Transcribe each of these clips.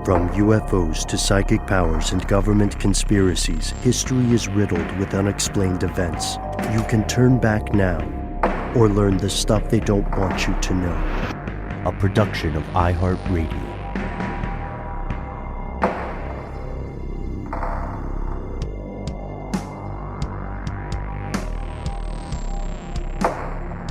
From UFOs to psychic powers and government conspiracies, history is riddled with unexplained events. You can turn back now or learn the stuff they don't want you to know. A production of iHeartRadio.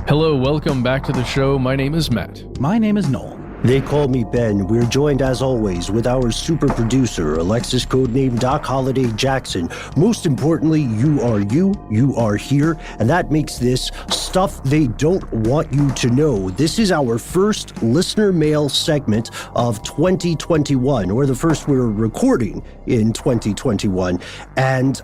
Hello, welcome back to the show. My name is Matt. My name is Noel. They call me Ben. We're joined, as always, with our super producer, Alexis, codename Doc Holliday Jackson. Most importantly, you are here, and that makes this Stuff They Don't Want You to Know. This is our first listener mail segment of 2021, or the first we're recording in 2021, and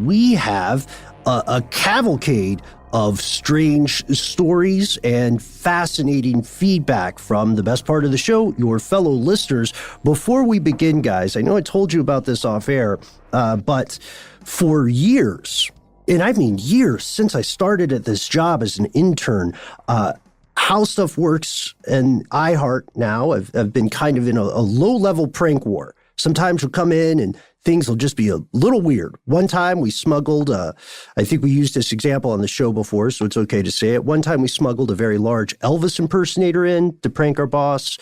we have a cavalcade of strange stories and fascinating feedback from the best part of the show, your fellow listeners. Before we begin, guys, I know I told you about this off air, but for years, and I mean years since I started at this job as an intern, How Stuff Works and iHeart now have been kind of in a low-level prank war. Sometimes we'll come in and things will just be a little weird. One time we smuggled, I think we used this example on the show before, so it's okay to say it. One time we smuggled a very large Elvis impersonator in to prank our boss.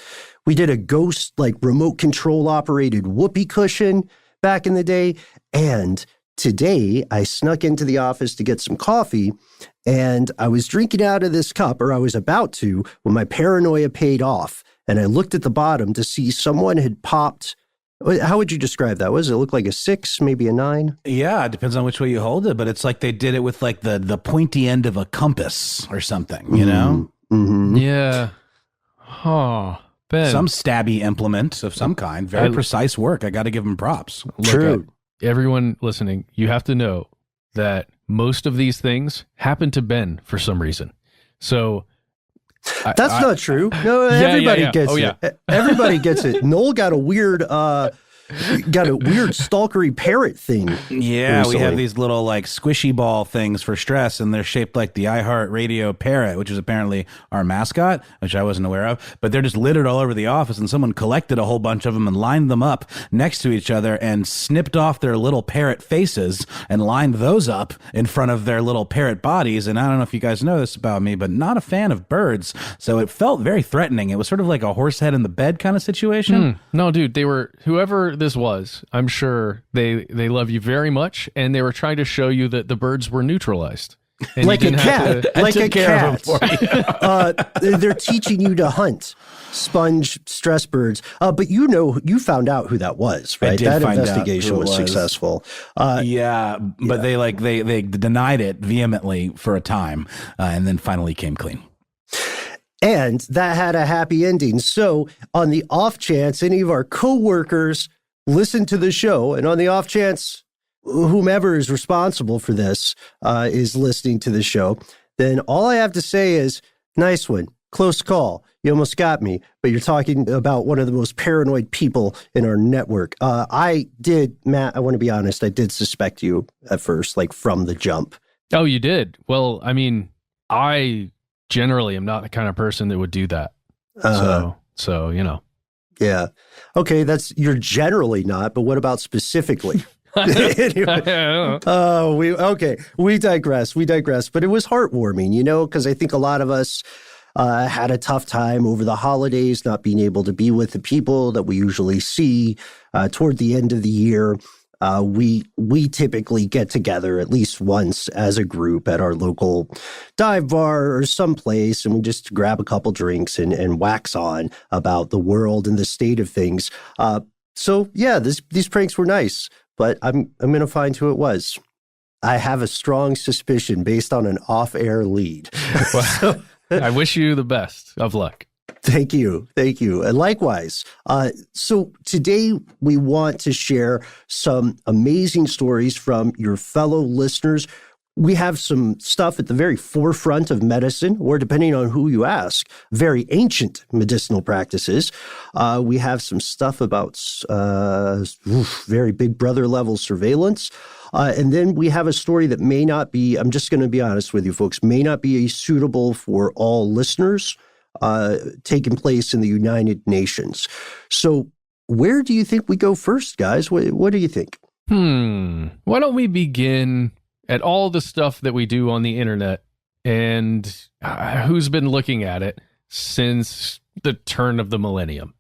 We did a ghost, remote control operated whoopee cushion back in the day. And today I snuck into the office to get some coffee, and I was drinking out of this cup, or I was about to, when my paranoia paid off. And I looked at the bottom to see someone had popped. How would you describe that? Does it look like a 6, maybe a 9? Yeah, it depends on which way you hold it, but it's like they did it with the pointy end of a compass or something, you know? Mm-hmm. Yeah. Oh, Ben. Some stabby implement of some kind. Very precise work. I got to give them props. True. Everyone listening, you have to know that most of these things happen to Ben for some reason. So that's not true. No, everybody gets it. Everybody gets it. Noel got a weird stalkery parrot thing. Yeah, recently. We have these little squishy ball things for stress, and they're shaped like the iHeartRadio parrot, which is apparently our mascot, which I wasn't aware of. But they're just littered all over the office, and someone collected a whole bunch of them and lined them up next to each other and snipped off their little parrot faces and lined those up in front of their little parrot bodies. And I don't know if you guys know this about me, but not a fan of birds, so it felt very threatening. It was sort of like a horse head in the bed kind of situation. No, dude, they were, whoever this was, I'm sure they love you very much, and they were trying to show you that the birds were neutralized. And like a cat. Like a cat. They're teaching you to hunt sponge stress birds. But you found out who that was, right? That investigation was successful. But they denied it vehemently for a time, and then finally came clean. And that had a happy ending. So on the off chance any of our coworkers listen to the show, and on the off chance whomever is responsible for this is listening to the show, then all I have to say is, nice one, close call. You almost got me, but you're talking about one of the most paranoid people in our network. Matt, I want to be honest, I did suspect you at first, from the jump. Oh, you did? Well, I mean, I generally am not the kind of person that would do that. So, you know. Yeah. Okay, you're generally not, but what about specifically? Anyway, we digress. But it was heartwarming, because I think a lot of us had a tough time over the holidays, not being able to be with the people that we usually see toward the end of the year. We typically get together at least once as a group at our local dive bar or someplace, and we just grab a couple drinks and wax on about the world and the state of things. These pranks were nice, but I'm going to find who it was. I have a strong suspicion based on an off-air lead. Well, I wish you the best of luck. Thank you. And likewise. So today we want to share some amazing stories from your fellow listeners. We have some stuff at the very forefront of medicine, or depending on who you ask, very ancient medicinal practices. We have some stuff about very big brother level surveillance. And then we have a story that may not be, I'm just going to be honest with you folks, may not be suitable for all listeners, taking place in the United Nations. So where do you think we go first, guys? What do you think? Why don't we begin at all the stuff that we do on the internet and who's been looking at it since the turn of the millennium?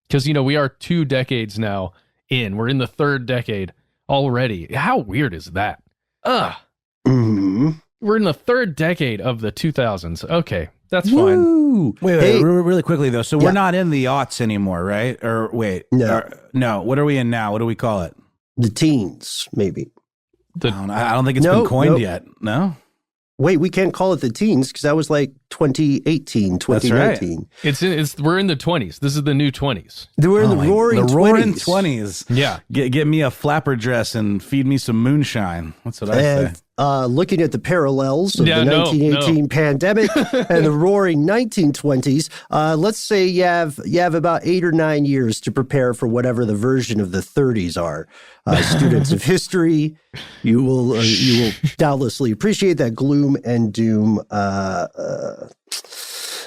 Because, we are 2 decades now in. We're in the 3rd decade already. How weird is that? Mm-hmm. We're in the 3rd decade of the 2000s. Okay, that's fine. Woo! Wait, really quickly, though. So we're not in the aughts anymore, right? Or wait. No. No. What are we in now? What do we call it? The teens, maybe. I don't think it's been coined yet. No? Wait, we can't call it the teens because that was like 2018, 2019. That's right. We're in the 20s. This is the new 20s. We're in the roaring 20s. Yeah. Get me a flapper dress and feed me some moonshine. That's what I say. Looking at the parallels of the 1918 pandemic and the roaring 1920s, let's say you have about 8 or 9 years to prepare for whatever the version of the 30s are. Students of history, you will doubtlessly appreciate that gloom and doom. I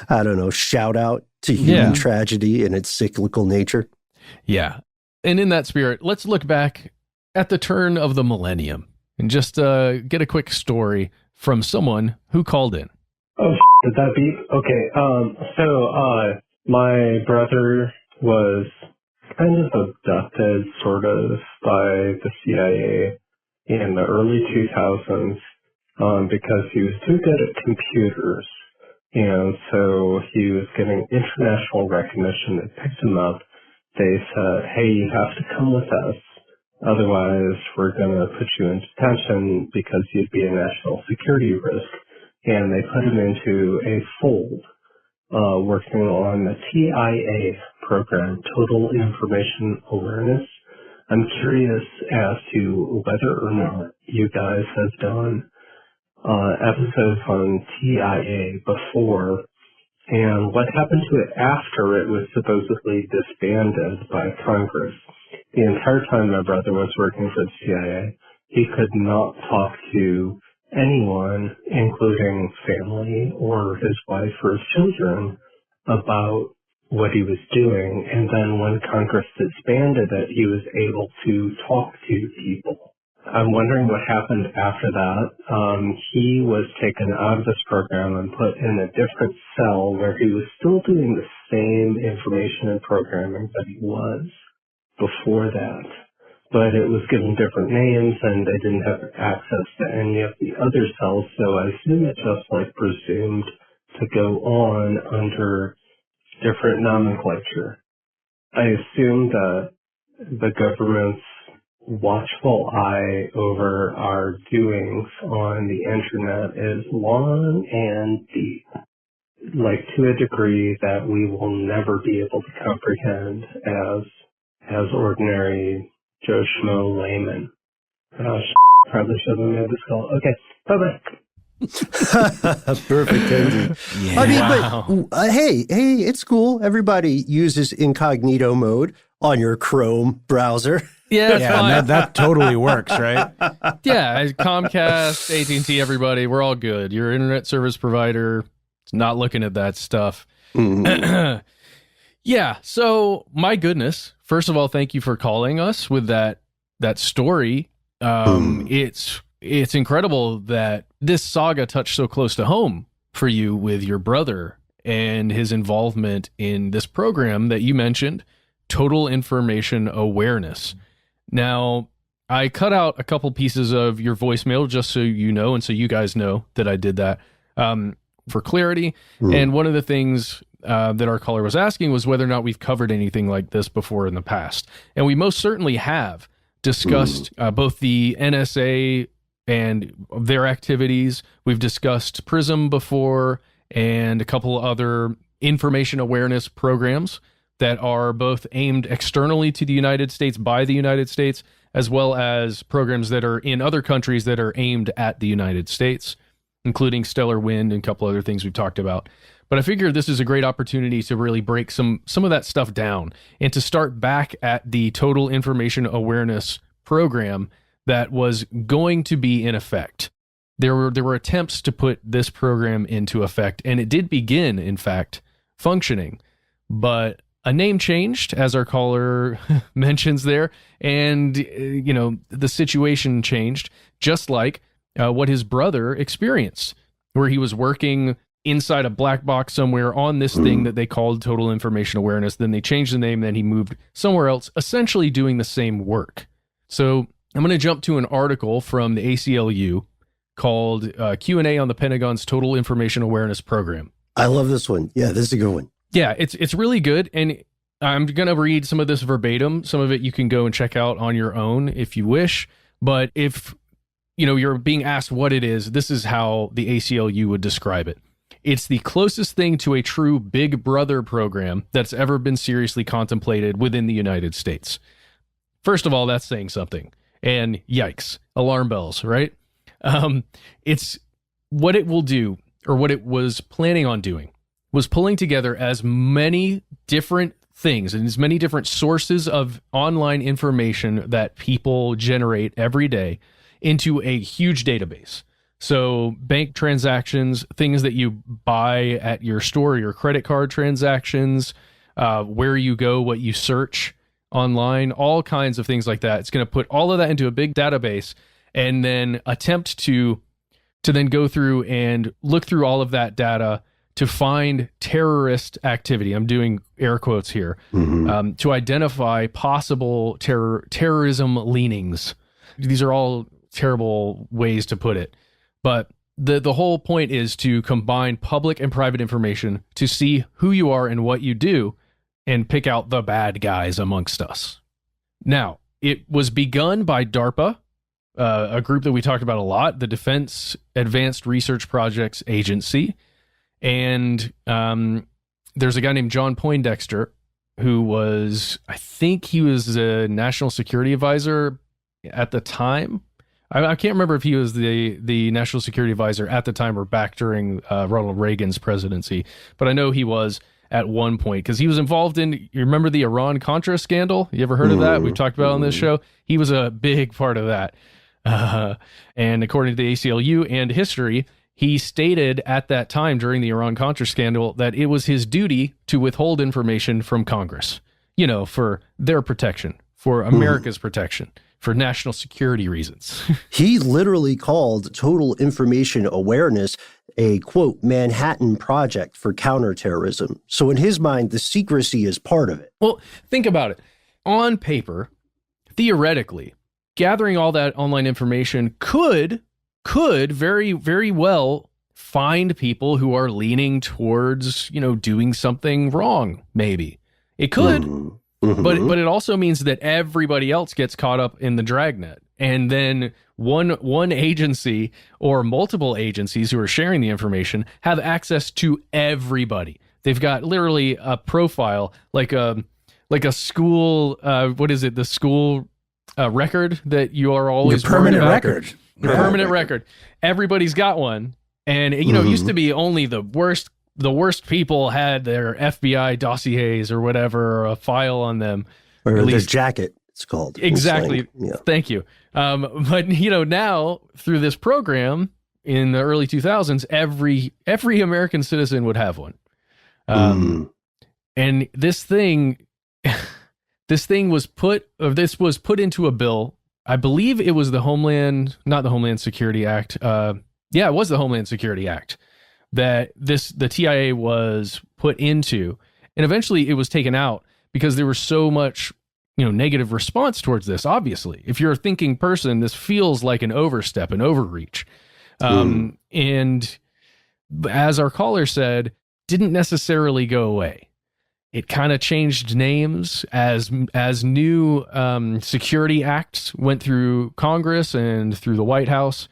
don't know, shout out to human tragedy and its cyclical nature. Yeah, and in that spirit, let's look back at the turn of the millennium. And just get a quick story from someone who called in. Oh, did that beep? Okay. So my brother was kind of abducted, sort of, by the CIA in the early 2000s because he was too good at computers. And so he was getting international recognition. They picked him up. They said, hey, you have to come with us. Otherwise, we're going to put you in detention because you'd be a national security risk. And they put him into a fold working on the TIA program, Total Information Awareness. I'm curious as to whether or not you guys have done episodes on TIA before, and what happened to it after it was supposedly disbanded by Congress. The entire time my brother was working for the CIA, he could not talk to anyone, including family or his wife or his children, about what he was doing. And then when Congress disbanded it, he was able to talk to people. I'm wondering what happened after that. He was taken out of this program and put in a different cell where he was still doing the same information and programming that he was before that. But it was given different names and they didn't have access to any of the other cells, so I assume it just presumed to go on under different nomenclature. I assume that the government's watchful eye over our doings on the internet is long and deep, to a degree that we will never be able to comprehend as ordinary Joe Schmo layman. Probably should have made this call. Okay, bye-bye. Perfect ending. Yeah. I mean, but hey, it's cool. Everybody uses incognito mode on your Chrome browser. Yeah, that totally works, right? Yeah, Comcast, AT&T, everybody, we're all good. Your internet service provider is not looking at that stuff. Mm-hmm. Yeah, so my goodness. First of all, thank you for calling us with that story. It's incredible that this saga touched so close to home for you with your brother and his involvement in this program that you mentioned, Total Information Awareness. Now, I cut out a couple pieces of your voicemail just so you know, and so you guys know that I did that for clarity. And one of the things that our caller was asking was whether or not we've covered anything like this before in the past. And we most certainly have discussed both the NSA and their activities. We've discussed PRISM before and a couple other information awareness programs that are both aimed externally to the United States by the United States, as well as programs that are in other countries that are aimed at the United States, including Stellar Wind and a couple other things we've talked about. But I figure this is a great opportunity to really break some of that stuff down and to start back at the Total Information Awareness program that was going to be in effect. There were attempts to put this program into effect, and it did begin, in fact, functioning. But a name changed, as our caller mentions there, and the situation changed, just like what his brother experienced, where he was working inside a black box somewhere on this thing that they called total information awareness. Then they changed the name, then he moved somewhere else, essentially doing the same work. So I'm going to jump to an article from the ACLU called Q&A on the Pentagon's Total Information Awareness Program. I love this one. Yeah, this is a good one. Yeah, it's really good, and I'm going to read some of this verbatim. Some of it you can go and check out on your own if you wish, but if you're being asked what it is, this is how the ACLU would describe it. It's the closest thing to a true Big Brother program that's ever been seriously contemplated within the United States. First of all, that's saying something, and yikes, alarm bells, right? It's what it will do, or what it was planning on doing, was pulling together as many different things and as many different sources of online information that people generate every day into a huge database. So bank transactions, things that you buy at your store, your credit card transactions, where you go, what you search online, all kinds of things like that. It's going to put all of that into a big database and then attempt to then go through and look through all of that data to find terrorist activity. I'm doing air quotes here, to identify possible terrorism leanings. These are all terrible ways to put it, but the whole point is to combine public and private information to see who you are and what you do and pick out the bad guys amongst us. Now, it was begun by DARPA, a group that we talked about a lot, the Defense Advanced Research Projects Agency. And there's a guy named John Poindexter who was, I think he was a national security advisor at the time. I can't remember if he was the national security advisor at the time or back during Ronald Reagan's presidency, but I know he was at one point because he was involved in, you remember the Iran-Contra scandal? You ever heard of that? We've talked about it on this show. He was a big part of that. And according to the ACLU and history, he stated at that time during the Iran-Contra scandal that it was his duty to withhold information from Congress, for their protection, for America's protection, for national security reasons. He literally called total information awareness a, quote, Manhattan Project for counterterrorism. So in his mind, the secrecy is part of it. Well, think about it. On paper, theoretically, gathering all that online information could very, very well find people who are leaning towards, doing something wrong, maybe. It could, but it also means that everybody else gets caught up in the dragnet. And then one agency or multiple agencies who are sharing the information have access to everybody. They've got literally a profile, like a school, what is it? The school record that you are always your permanent record. Your permanent record. Everybody's got one. And, it used to be only the worst people had their FBI dossiers or whatever, or a file on them. Or their jacket, it's called. Exactly. Yeah. Thank you. But, now through this program in the early 2000s, every American citizen would have one. And this was put into a bill. I believe it was not the Homeland Security Act. It was the Homeland Security Act that the TIA was put into, and eventually it was taken out because there was so much, negative response towards this. Obviously, if you're a thinking person, this feels like an overstep, an overreach. And as our caller said, didn't necessarily go away. It kind of changed names as new security acts went through Congress and through the White House.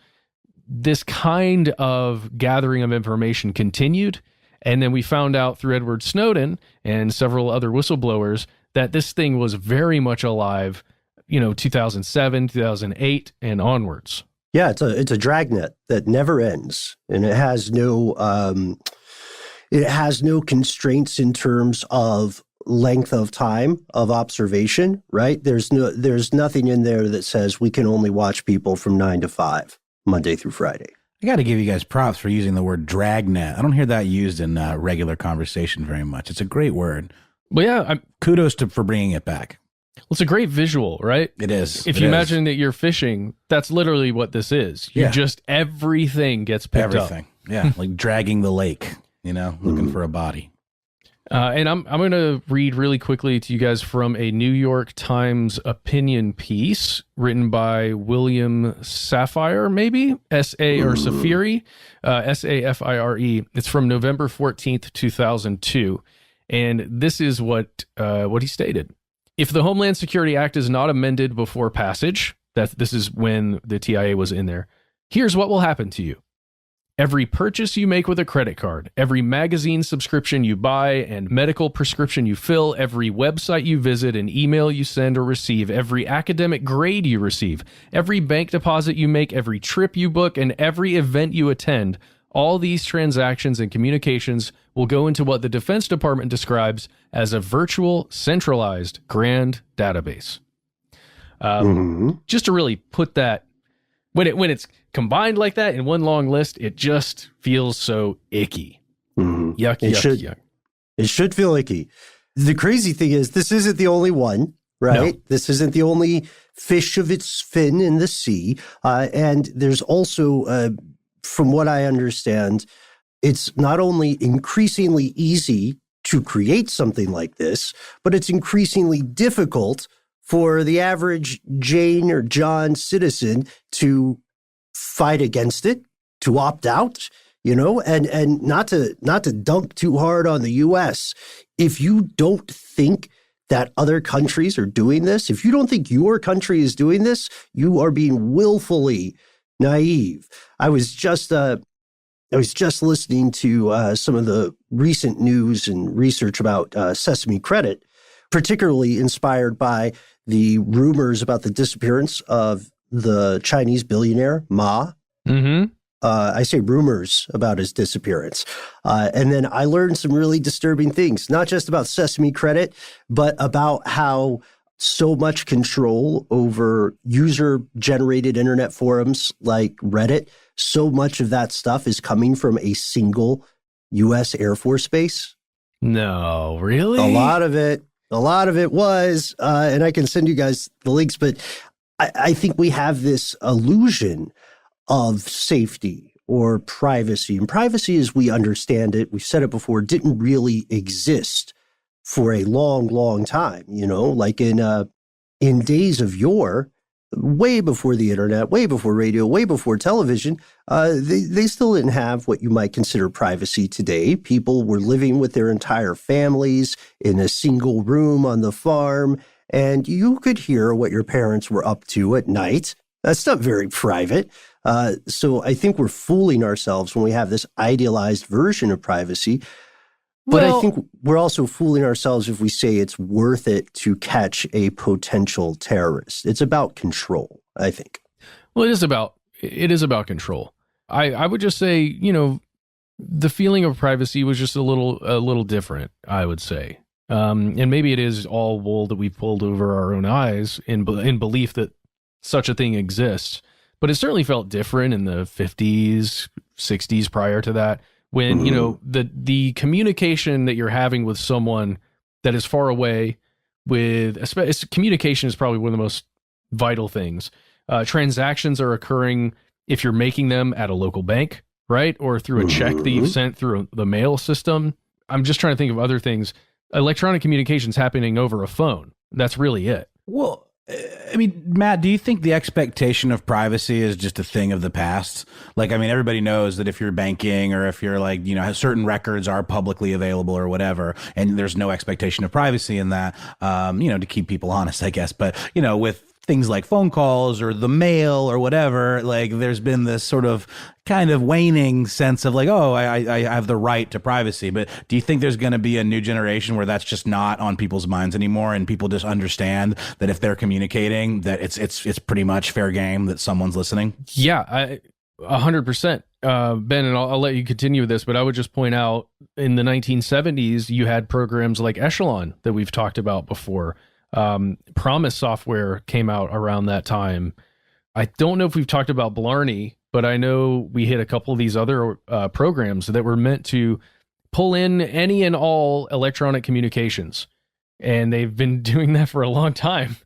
This kind of gathering of information continued. And then we found out through Edward Snowden and several other whistleblowers that this thing was very much alive, 2007, 2008 and onwards. Yeah, it's a dragnet that never ends, and it has no constraints in terms of length of time of observation, right? There's nothing in there that says we can only watch people from 9 to 5, Monday through Friday. I got to give you guys props for using the word dragnet. I don't hear that used in regular conversation very much. It's a great word. But yeah, kudos for bringing it back. It's a great visual, right? It is. If you imagine that you're fishing, that's literally what this is. Everything gets picked up. Yeah, like dragging the lake, looking for a body. And I'm going to read really quickly to you guys from a New York Times opinion piece written by William Safire, maybe Safire. It's from November 14th, 2002, and this is what he stated. If the Homeland Security Act is not amended before passage, this is when the TIA was in there, here's what will happen to you. Every purchase you make with a credit card, every magazine subscription you buy and medical prescription you fill, every website you visit and email you send or receive, every academic grade you receive, every bank deposit you make, every trip you book, and every event you attend, all these transactions and communications will go into what the Defense Department describes as a virtual, centralized, grand database. Just to really put that, when it's combined like that in one long list, it just feels so icky. Yuck. It should feel icky. The crazy thing is, this isn't the only one, right? No. This isn't the only fish of its fin in the sea. And there's also, from what I understand, it's not only increasingly easy to create something like this, but it's increasingly difficult for the average Jane or John citizen to fight against it, to opt out, and not to dunk too hard on the US. If you don't think that other countries are doing this, if you don't think your country is doing this, you are being willfully naive. I was just listening to some of the recent news and research about Sesame Credit, particularly inspired by the rumors about the disappearance of the Chinese billionaire Ma. I say rumors about his disappearance. And then I learned some really disturbing things, not just about Sesame Credit, but about how so much control over user-generated internet forums like Reddit, so much of that stuff is coming from a single U.S. Air Force base. No, really? A lot of it was, and I can send you guys the links, but I think we have this illusion of safety or privacy. And privacy, as we understand it, we've said it before, didn't really exist for a long, long time, like in days of yore, way before the internet, way before radio, way before television, they still didn't have what you might consider privacy today. People were living with their entire families in a single room on the farm, and you could hear what your parents were up to at night. That's not very private. So I think we're fooling ourselves when we have this idealized version of privacy. But I think we're also fooling ourselves if we say it's worth it to catch a potential terrorist. It's about control, I think. Well, it is about control. I would just say, the feeling of privacy was just a little different, I would say. And maybe it is all wool that we pulled over our own eyes in belief that such a thing exists. But it certainly felt different in the 50s, 60s prior to that. When, the communication that you're having with someone that is far away communication is probably one of the most vital things. Transactions are occurring if you're making them at a local bank, right? Or through a check that you've sent through the mail system. I'm just trying to think of other things. Electronic communication's happening over a phone. That's really it. Well, I mean, Matt, do you think the expectation of privacy is just a thing of the past? Like, I mean, everybody knows that if you're banking or if you're like, certain records are publicly available or whatever, and there's no expectation of privacy in that, to keep people honest, I guess. But, with things like phone calls or the mail or whatever, like there's been this sort of kind of waning sense of like, oh, I have the right to privacy. But do you think there's going to be a new generation where that's just not on people's minds anymore, and people just understand that if they're communicating, that it's pretty much fair game that someone's listening? Yeah, 100%. Ben, and I'll let you continue with this, but I would just point out in the 1970s, you had programs like Echelon that we've talked about before. Promise software came out around that time. I don't know if we've talked about Blarney, but I know we hit a couple of these other programs that were meant to pull in any and all electronic communications and they've been doing that for a long time.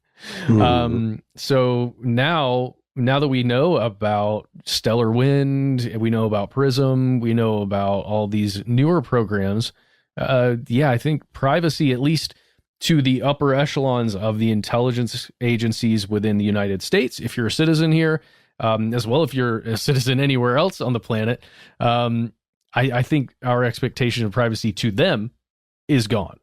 So now that we know about Stellar Wind, we know about Prism, we know about all these newer programs, I think privacy, at least to the upper echelons of the intelligence agencies within the United States, if you're a citizen here, as well if you're a citizen anywhere else on the planet, I think our expectation of privacy to them is gone.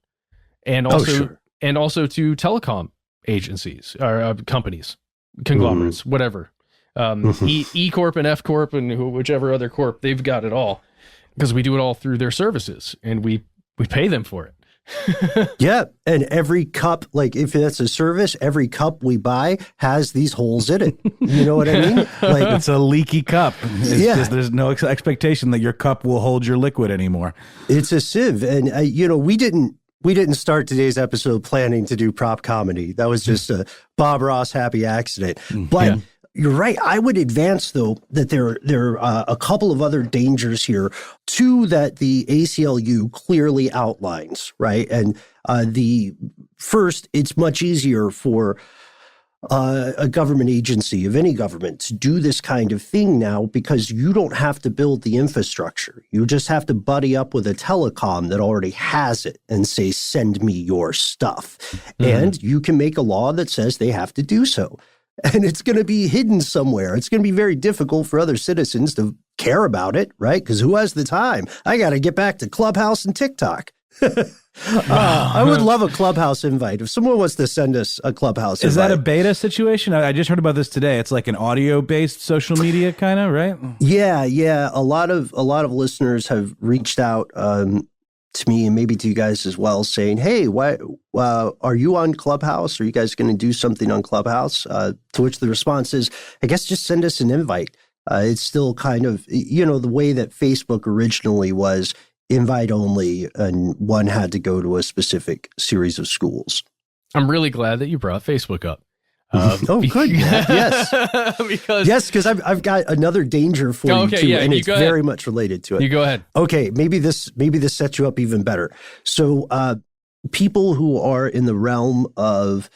And also, and also to telecom agencies or companies, conglomerates, whatever. E Corp and F Corp and whichever other corp, they've got it all because we do it all through their services and we pay them for it. Yeah, and every cup, like if that's a service, every cup we buy has these holes in it. You know what I mean? Like it's a leaky cup. Just, there's no expectation that your cup will hold your liquid anymore. It's a sieve, and we didn't start today's episode planning to do prop comedy. That was just a Bob Ross happy accident. But you're right. I would advance, though, that there are a couple of other dangers here, two that the ACLU clearly outlines, right? And the first, it's much easier for a government agency of any government to do this kind of thing now because you don't have to build the infrastructure. You just have to buddy up with a telecom that already has it and say, send me your stuff. And you can make a law that says they have to do so. And it's going to be hidden somewhere. It's going to be very difficult for other citizens to care about it, right? Because who has the time? I got to get back to Clubhouse and TikTok. I would love a Clubhouse invite. If someone wants to send us a Clubhouse invite. Is that a beta situation? I just heard about this today. It's like an audio-based social media kind of, right? Yeah. A lot of listeners have reached out to me and maybe to you guys as well, saying, "Hey, why are you on Clubhouse? Are you guys going to do something on Clubhouse?" To which the response is, "I guess just send us an invite." It's still kind of, the way that Facebook originally was invite only, and one had to go to a specific series of schools. I'm really glad that you brought Facebook up. Good. Yes. Because I've got another danger for you too, and it's very much related to it. You go ahead. Okay, maybe this sets you up even better. So, people who are in the realm of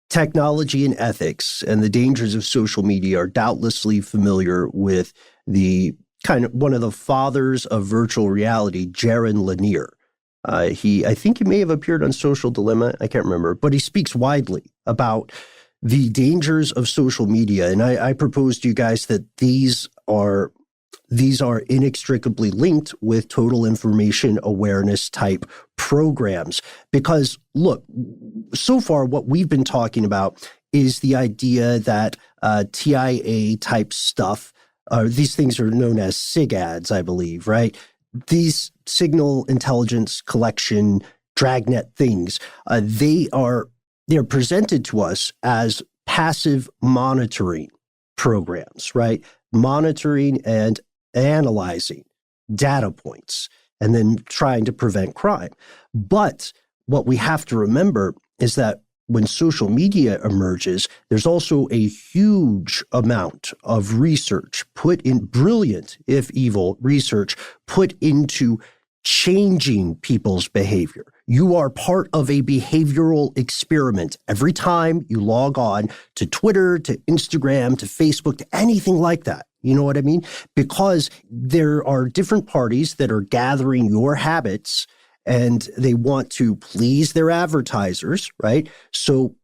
technology and ethics and the dangers of social media are doubtlessly familiar with the kind of one of the fathers of virtual reality, Jaron Lanier. I think he may have appeared on Social Dilemma. I can't remember, but he speaks widely about the dangers of social media. And I propose to you guys that these are inextricably linked with total information awareness type programs. Because look, so far what we've been talking about is the idea that TIA type stuff, these things are known as SIGADs, I believe, right? These signal intelligence collection dragnet things, they're presented to us as passive monitoring programs, right? Monitoring and analyzing data points and then trying to prevent crime. But what we have to remember is that when social media emerges, there's also a huge amount of research brilliant, if evil, research put into changing people's behavior. You are part of a behavioral experiment. Every time you log on to Twitter, to Instagram, to Facebook, to anything like that, you know what I mean? Because there are different parties that are gathering your habits and they want to please their advertisers, right? So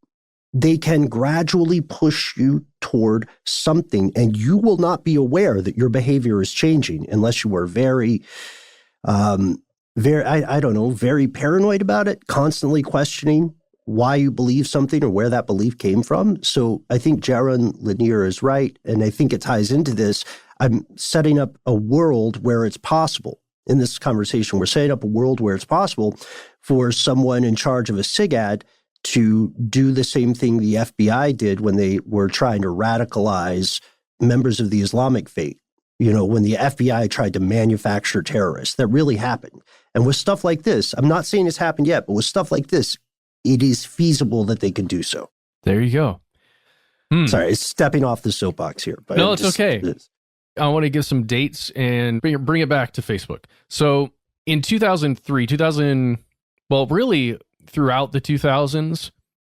they can gradually push you toward something, and you will not be aware that your behavior is changing unless you are very paranoid about it, constantly questioning why you believe something or where that belief came from. So I think Jaron Lanier is right, and I think it ties into this. I'm setting up a world where it's possible. In this conversation, we're setting up a world where it's possible for someone in charge of a SIGAD to do the same thing the FBI did when they were trying to radicalize members of the Islamic faith. When the FBI tried to manufacture terrorists. That really happened. And with stuff like this, I'm not saying it's happened yet, but with stuff like this, it is feasible that they can do so. There you go. Sorry, it's stepping off the soapbox here. But no, it's okay. I want to give some dates and bring it back to Facebook. So in 2003, really throughout the 2000s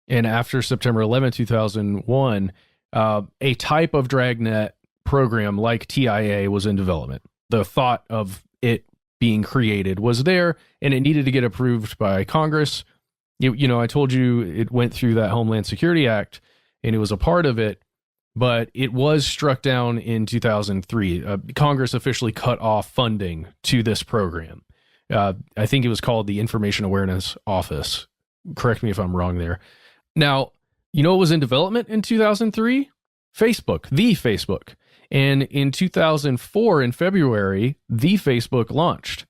and after September 11, 2001, a type of dragnet program like TIA was in development. The thought of it being created was there, and it needed to get approved by Congress. You know, I told you it went through that Homeland Security Act, and it was a part of it, but it was struck down in 2003. Congress officially cut off funding to this program. I think it was called the Information Awareness Office. Correct me if I'm wrong there. Now, you know what was in development in 2003? Facebook, the Facebook. And in 2004, in February, the Facebook launched.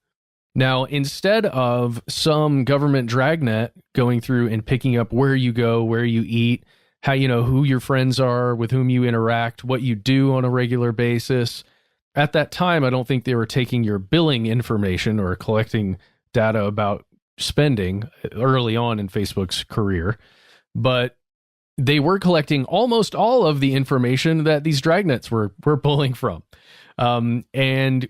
Now, instead of some government dragnet going through and picking up where you go, where you eat, how you know who your friends are, with whom you interact, what you do on a regular basis, at that time, I don't think they were taking your billing information or collecting data about spending early on in Facebook's career, but they were collecting almost all of the information that these dragnets were pulling from. And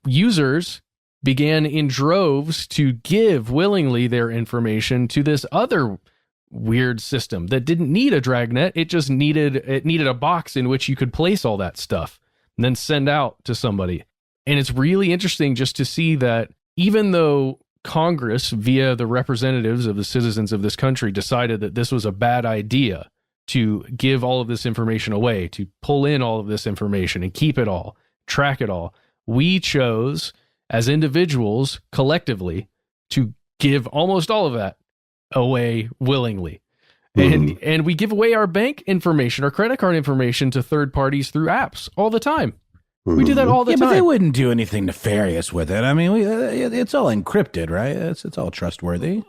users began in droves to give willingly their information to this other weird system that didn't need a dragnet. It just needed a box in which you could place all that stuff and then send out to somebody. And it's really interesting just to see that even though Congress, via the representatives of the citizens of this country, decided that this was a bad idea to give all of this information away, to pull in all of this information and keep it all, track it all, we chose as individuals collectively to give almost all of that away willingly. And we give away our bank information, our credit card information to third parties through apps all the time. We do that all the time. But they wouldn't do anything nefarious with it. I mean, it's all encrypted, right? It's all trustworthy.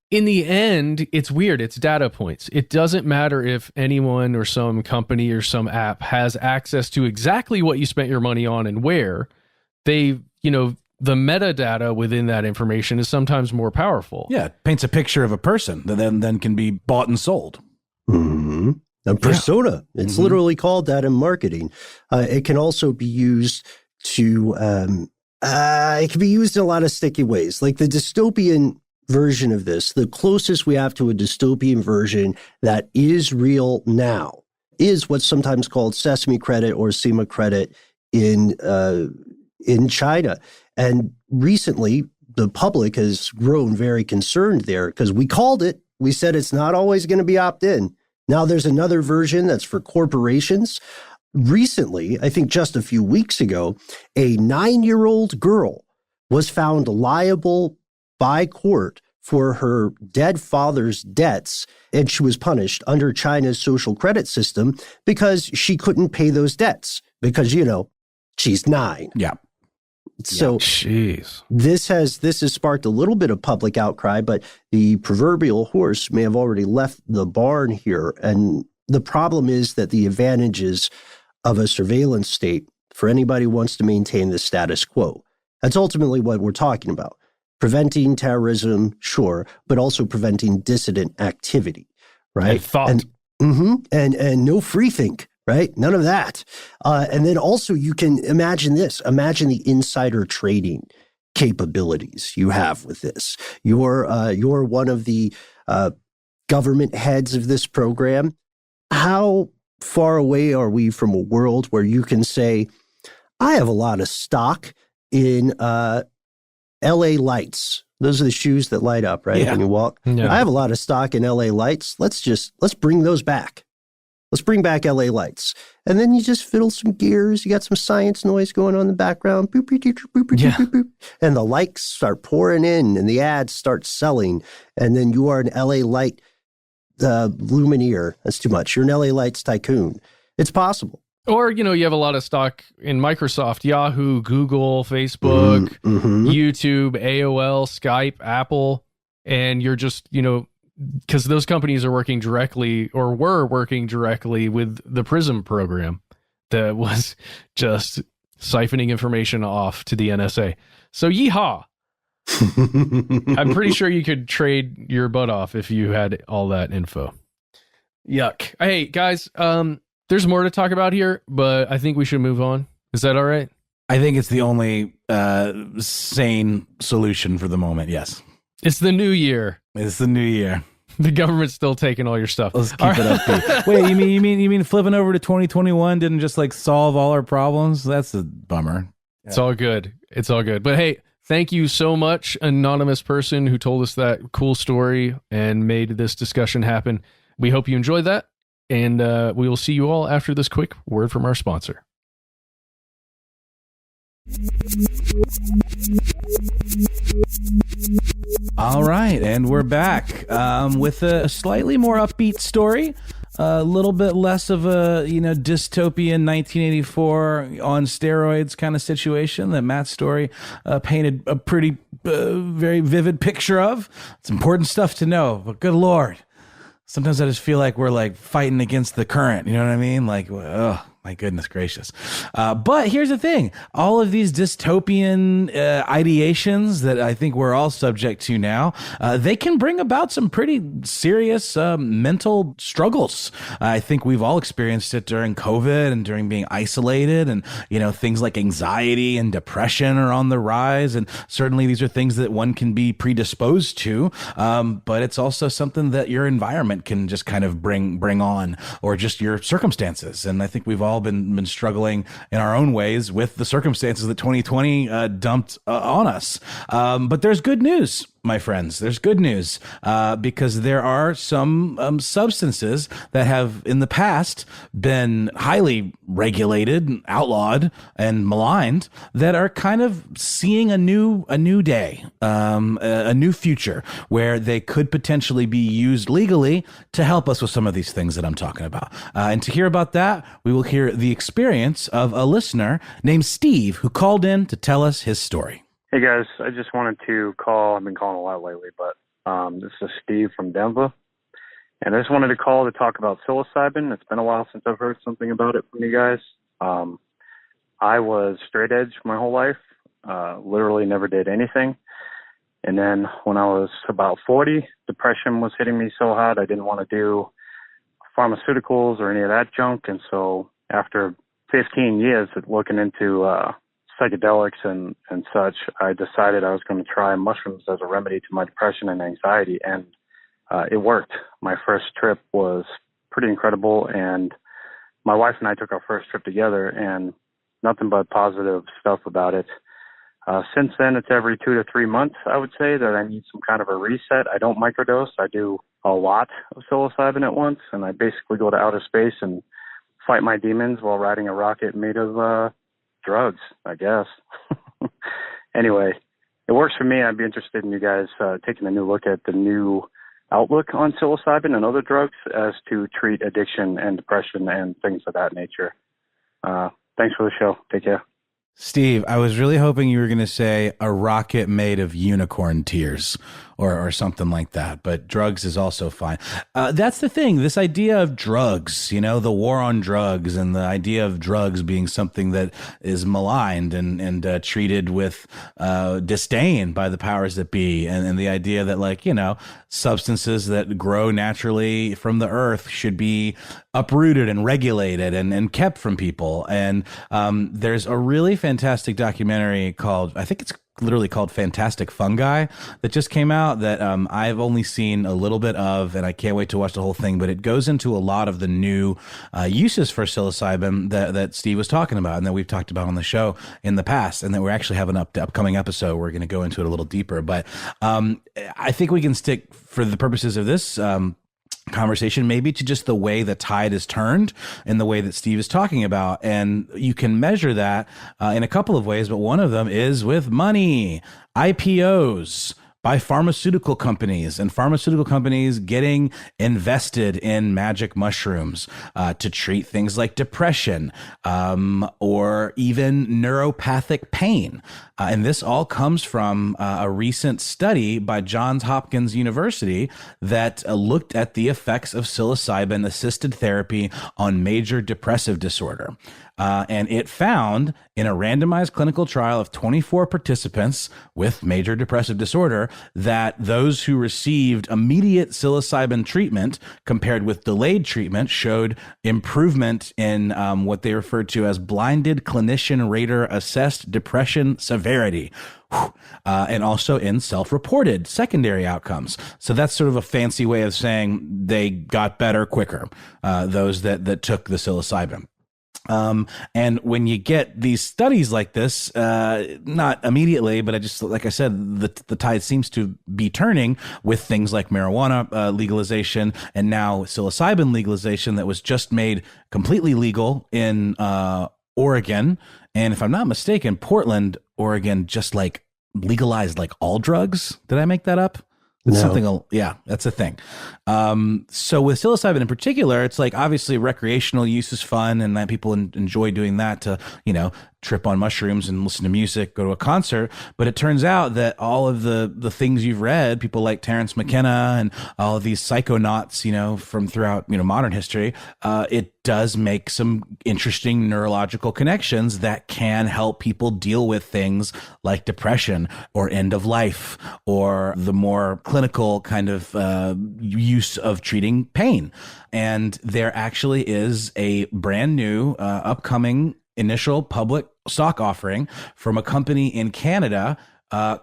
In the end, it's weird. It's data points. It doesn't matter if anyone or some company or some app has access to exactly what you spent your money on and where. The metadata within that information is sometimes more powerful. Yeah, it paints a picture of a person that then can be bought and sold. Mm-hmm. A persona. Yeah. It's literally called that in marketing. It can also be used to, it can be used in a lot of sticky ways. Like the dystopian version of this, the closest we have to a dystopian version that is real now is what's sometimes called Sesame Credit or SEMA Credit in China. And recently, the public has grown very concerned there because we called it. We said it's not always going to be opt-in. Now there's another version that's for corporations. Recently, I think just a few weeks ago, a 9-year-old girl was found liable by court for her dead father's debts, and she was punished under China's social credit system because she couldn't pay those debts because, she's 9. Yeah. So this has sparked a little bit of public outcry, but the proverbial horse may have already left the barn here. And the problem is that the advantages of a surveillance state for anybody who wants to maintain the status quo, that's ultimately what we're talking about. Preventing terrorism, sure, but also preventing dissident activity, right? And thought. And no free think. Right? None of that. And then also you can imagine this. Imagine the insider trading capabilities you have with this. You're one of the government heads of this program. How far away are we from a world where you can say, I have a lot of stock in LA Lights. Those are the shoes that light up, right? When you walk. Yeah. I have a lot of stock in LA Lights. Let's bring those back. Let's bring back LA Lights. And then you just fiddle some gears. You got some science noise going on in the background. Boop, boop, boop, boop, boop, boop, boop. And the likes start pouring in and the ads start selling. And then you are an LA Light lumineer. That's too much. You're an LA Lights tycoon. It's possible. Or, you have a lot of stock in Microsoft, Yahoo, Google, Facebook, YouTube, AOL, Skype, Apple. And you're just, because those companies are working directly or were working directly with the PRISM program that was just siphoning information off to the NSA. So yeehaw. I'm pretty sure you could trade your butt off if you had all that info. Yuck. Hey, guys, there's more to talk about here, but I think we should move on. Is that all right? I think it's the only sane solution for the moment, yes. It's the new year. It's the new year. The government's still taking all your stuff. Let's keep it upbeat. Wait, you mean flipping over to 2021 didn't just like solve all our problems? That's a bummer. It's all good. It's all good. But hey, thank you so much, anonymous person who told us that cool story and made this discussion happen. We hope you enjoyed that, and we will see you all after this quick word from our sponsor. All right, and we're back with a slightly more upbeat story, a little bit less of a dystopian 1984 on steroids kind of situation that Matt's story painted a pretty very vivid picture of. It's important stuff to know, but good Lord, sometimes I just feel like we're like fighting against the current. You know what I mean? Like, ugh. My goodness gracious. But here's the thing. All of these dystopian ideations that I think we're all subject to now, they can bring about some pretty serious mental struggles. I think we've all experienced it during COVID and during being isolated, and, things like anxiety and depression are on the rise. And certainly these are things that one can be predisposed to. But it's also something that your environment can just kind of bring on, or just your circumstances. And I think we've all been struggling in our own ways with the circumstances that 2020 dumped on us. But there's good news, my friends. There's good news because there are some substances that have in the past been highly regulated, outlawed, and maligned that are kind of seeing a new day, a new future where they could potentially be used legally to help us with some of these things that I'm talking about. And to hear about that, we will hear the experience of a listener named Steve who called in to tell us his story. Hey guys, I just wanted to call. I've been calling a lot lately, but this is Steve from Denver. And I just wanted to call to talk about psilocybin. It's been a while since I've heard something about it from you guys. I was straight edge my whole life, literally never did anything. And then when I was about 40, depression was hitting me so hard I didn't want to do pharmaceuticals or any of that junk. And so after 15 years of looking into psychedelics and such, I decided I was going to try mushrooms as a remedy to my depression and anxiety, and it worked. My first trip was pretty incredible, and my wife and I took our first trip together, and nothing but positive stuff about it. Since then, it's every 2 to 3 months, I would say, that I need some kind of a reset. I don't microdose. I do a lot of psilocybin at once, and I basically go to outer space and fight my demons while riding a rocket made of drugs, I guess. Anyway, it works for me. I'd be interested in you guys taking a new look at the new outlook on psilocybin and other drugs as to treat addiction and depression and things of that nature. Thanks for the show. Take care. Steve, I was really hoping you were going to say a rocket made of unicorn tears or something like that, but drugs is also fine. That's the thing, this idea of drugs, the war on drugs, and the idea of drugs being something that is maligned and treated with disdain by the powers that be, and the idea that substances that grow naturally from the earth should be uprooted and regulated and kept from people. And there's a really fantastic documentary called, I think it's literally called Fantastic Fungi, that just came out that I've only seen a little bit of, and I can't wait to watch the whole thing, but it goes into a lot of the new uses for psilocybin that Steve was talking about and that we've talked about on the show in the past, and that we're actually having an upcoming episode. We're going to go into it a little deeper, but I think we can stick, for the purposes of this conversation, maybe to just the way the tide is turned and the way that Steve is talking about. And you can measure that in a couple of ways, but one of them is with money, IPOs by pharmaceutical companies, and pharmaceutical companies getting invested in magic mushrooms to treat things like depression or even neuropathic pain. And this all comes from a recent study by Johns Hopkins University that looked at the effects of psilocybin-assisted therapy on major depressive disorder. And it found in a randomized clinical trial of 24 participants with major depressive disorder that those who received immediate psilocybin treatment compared with delayed treatment showed improvement in what they referred to as blinded clinician rater assessed depression severity. And also in self-reported secondary outcomes. So that's sort of a fancy way of saying they got better quicker, those that took the psilocybin. And when you get these studies like this, not immediately, but like I said, the tide seems to be turning with things like marijuana legalization and now psilocybin legalization that was just made completely legal in Oregon. And if I'm not mistaken, Portland, Oregon, just like legalized like all drugs. Did I make that up? It's something, yeah, that's a thing. So with psilocybin in particular, it's like obviously recreational use is fun and that people enjoy doing that to, trip on mushrooms and listen to music, go to a concert. But it turns out that all of the things you've read, people like Terence McKenna and all of these psychonauts, from throughout, modern history, it does make some interesting neurological connections that can help people deal with things like depression or end of life or the more clinical kind of use of treating pain. And there actually is a brand new upcoming initial public stock offering from a company in Canada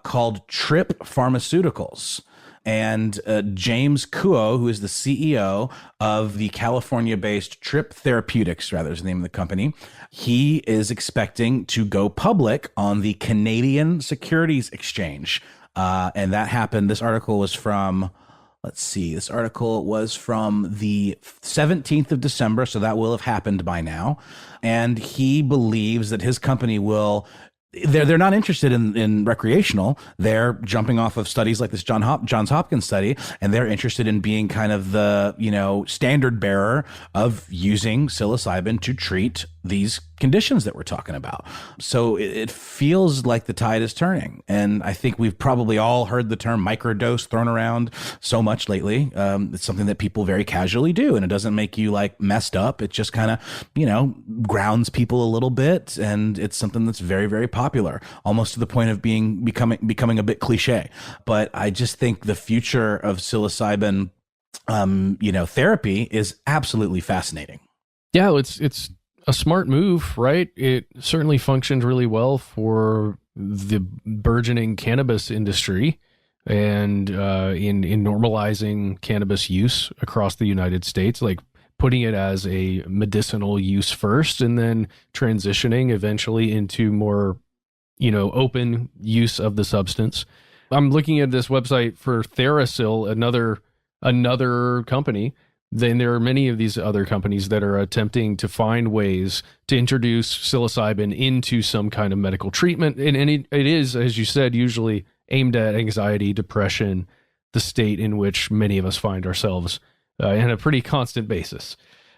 called Trip Pharmaceuticals. And James Kuo, who is the CEO of the California-based Trip Therapeutics, rather is the name of the company, he is expecting to go public on the Canadian Securities Exchange. And that happened, this article was from... This article was from the 17th of December, so that will have happened by now. And he believes that his company will... They're not interested in recreational. They're jumping off of studies like this Johns Hopkins study, and they're interested in being kind of the, standard bearer of using psilocybin to treat these conditions that we're talking about. So it feels like the tide is turning. And I think we've probably all heard the term microdose thrown around so much lately. It's something that people very casually do, and it doesn't make you like messed up. It just kind of, grounds people a little bit. And it's something that's very, very popular, almost to the point of becoming a bit cliche. But I just think the future of psilocybin, therapy is absolutely fascinating. Yeah, it's a smart move, right? It certainly functioned really well for the burgeoning cannabis industry and in normalizing cannabis use across the United States, like putting it as a medicinal use first and then transitioning eventually into more, open use of the substance. I'm looking at this website for TheraSil, another company. Then there are many of these other companies that are attempting to find ways to introduce psilocybin into some kind of medical treatment. And it is, as you said, usually aimed at anxiety, depression, the state in which many of us find ourselves on a pretty constant basis.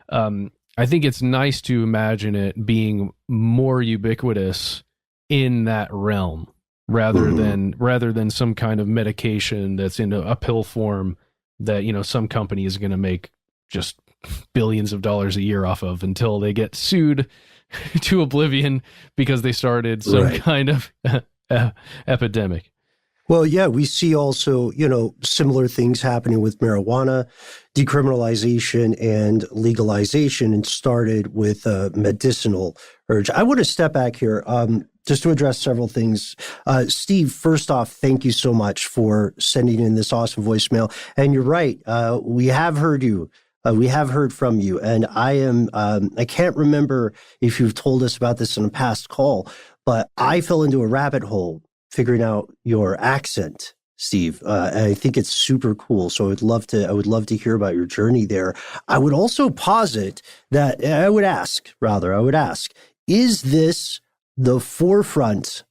I think it's nice to imagine it being more ubiquitous in that realm rather than some kind of medication that's in a pill form that, some company is going to make just billions of dollars a year off of until they get sued to oblivion because they started some kind of epidemic. Well, yeah, we see also, similar things happening with marijuana, decriminalization and legalization, and started with medicinal urge. I want to step back here just to address several things. Steve, first off, thank you so much for sending in this awesome voicemail. And you're right, we have heard you. We have heard from you. And I can't remember if you've told us about this in a past call, but I fell into a rabbit hole figuring out your accent, Steve. And I think it's super cool. So I would love to hear about your journey there. I would also posit that I would ask, is this the forefront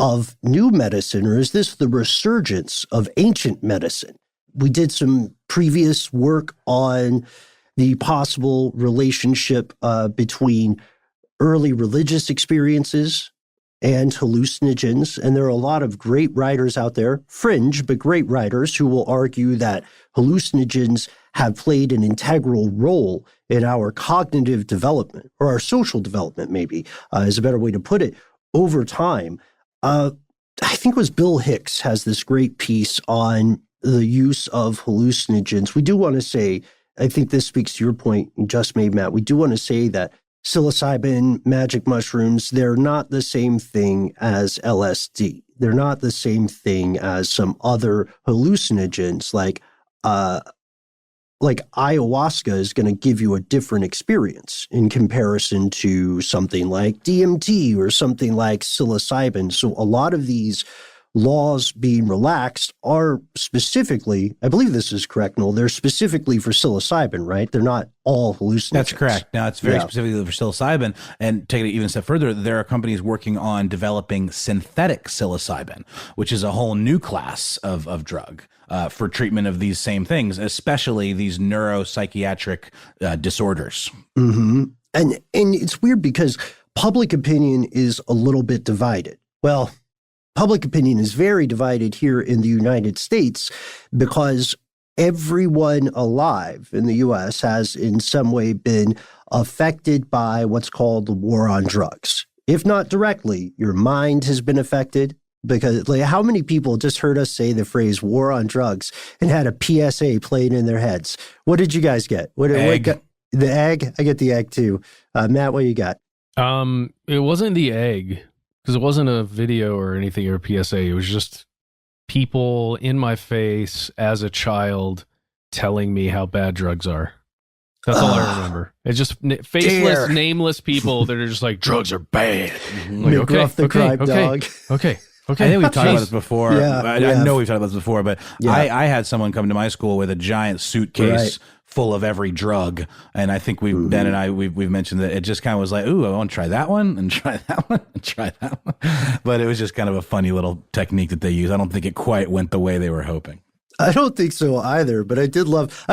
of new medicine, or is this the resurgence of ancient medicine? We did some previous work on the possible relationship between early religious experiences and hallucinogens. And there are a lot of great writers out there, fringe, but great writers, who will argue that hallucinogens have played an integral role in our cognitive development, or our social development, maybe, is a better way to put it, over time. I think it was Bill Hicks has this great piece on the use of hallucinogens. We do want to say, I think this speaks to your point you just made, Matt. We do want to say that psilocybin, magic mushrooms, they're not the same thing as LSD. They're not the same thing as some other hallucinogens like ayahuasca is going to give you a different experience in comparison to something like DMT or something like psilocybin. So a lot of these laws being relaxed are specifically, I believe this is correct, Noel, they're specifically for psilocybin, right? They're not all hallucinogens. That's correct. Now, it's very specifically for psilocybin. And take it even a step further, there are companies working on developing synthetic psilocybin, which is a whole new class of drug for treatment of these same things, especially these neuropsychiatric disorders. Mm-hmm. And it's weird because public opinion is a little bit divided. Well, public opinion is very divided here in the United States because everyone alive in the U.S. has in some way been affected by what's called the war on drugs. If not directly, your mind has been affected because how many people just heard us say the phrase war on drugs and had a PSA played in their heads? What did you guys get? Egg. The egg? I get the egg too. Matt, what you got? It wasn't the egg. Because it wasn't a video or anything or a PSA. It was just people in my face as a child telling me how bad drugs are. That's all I remember. It's just faceless, nameless people that are just like, drugs are bad. Like, okay. I think we've talked about this before. I know we've talked about this before, but I had someone come to my school with a giant suitcase full of every drug, and I think Ben and I we've mentioned that it just kind of was like, ooh, I want to try that one and try that one and try that one, but it was just kind of a funny little technique that they use. I don't think it quite went the way they were hoping. I don't think so either, but I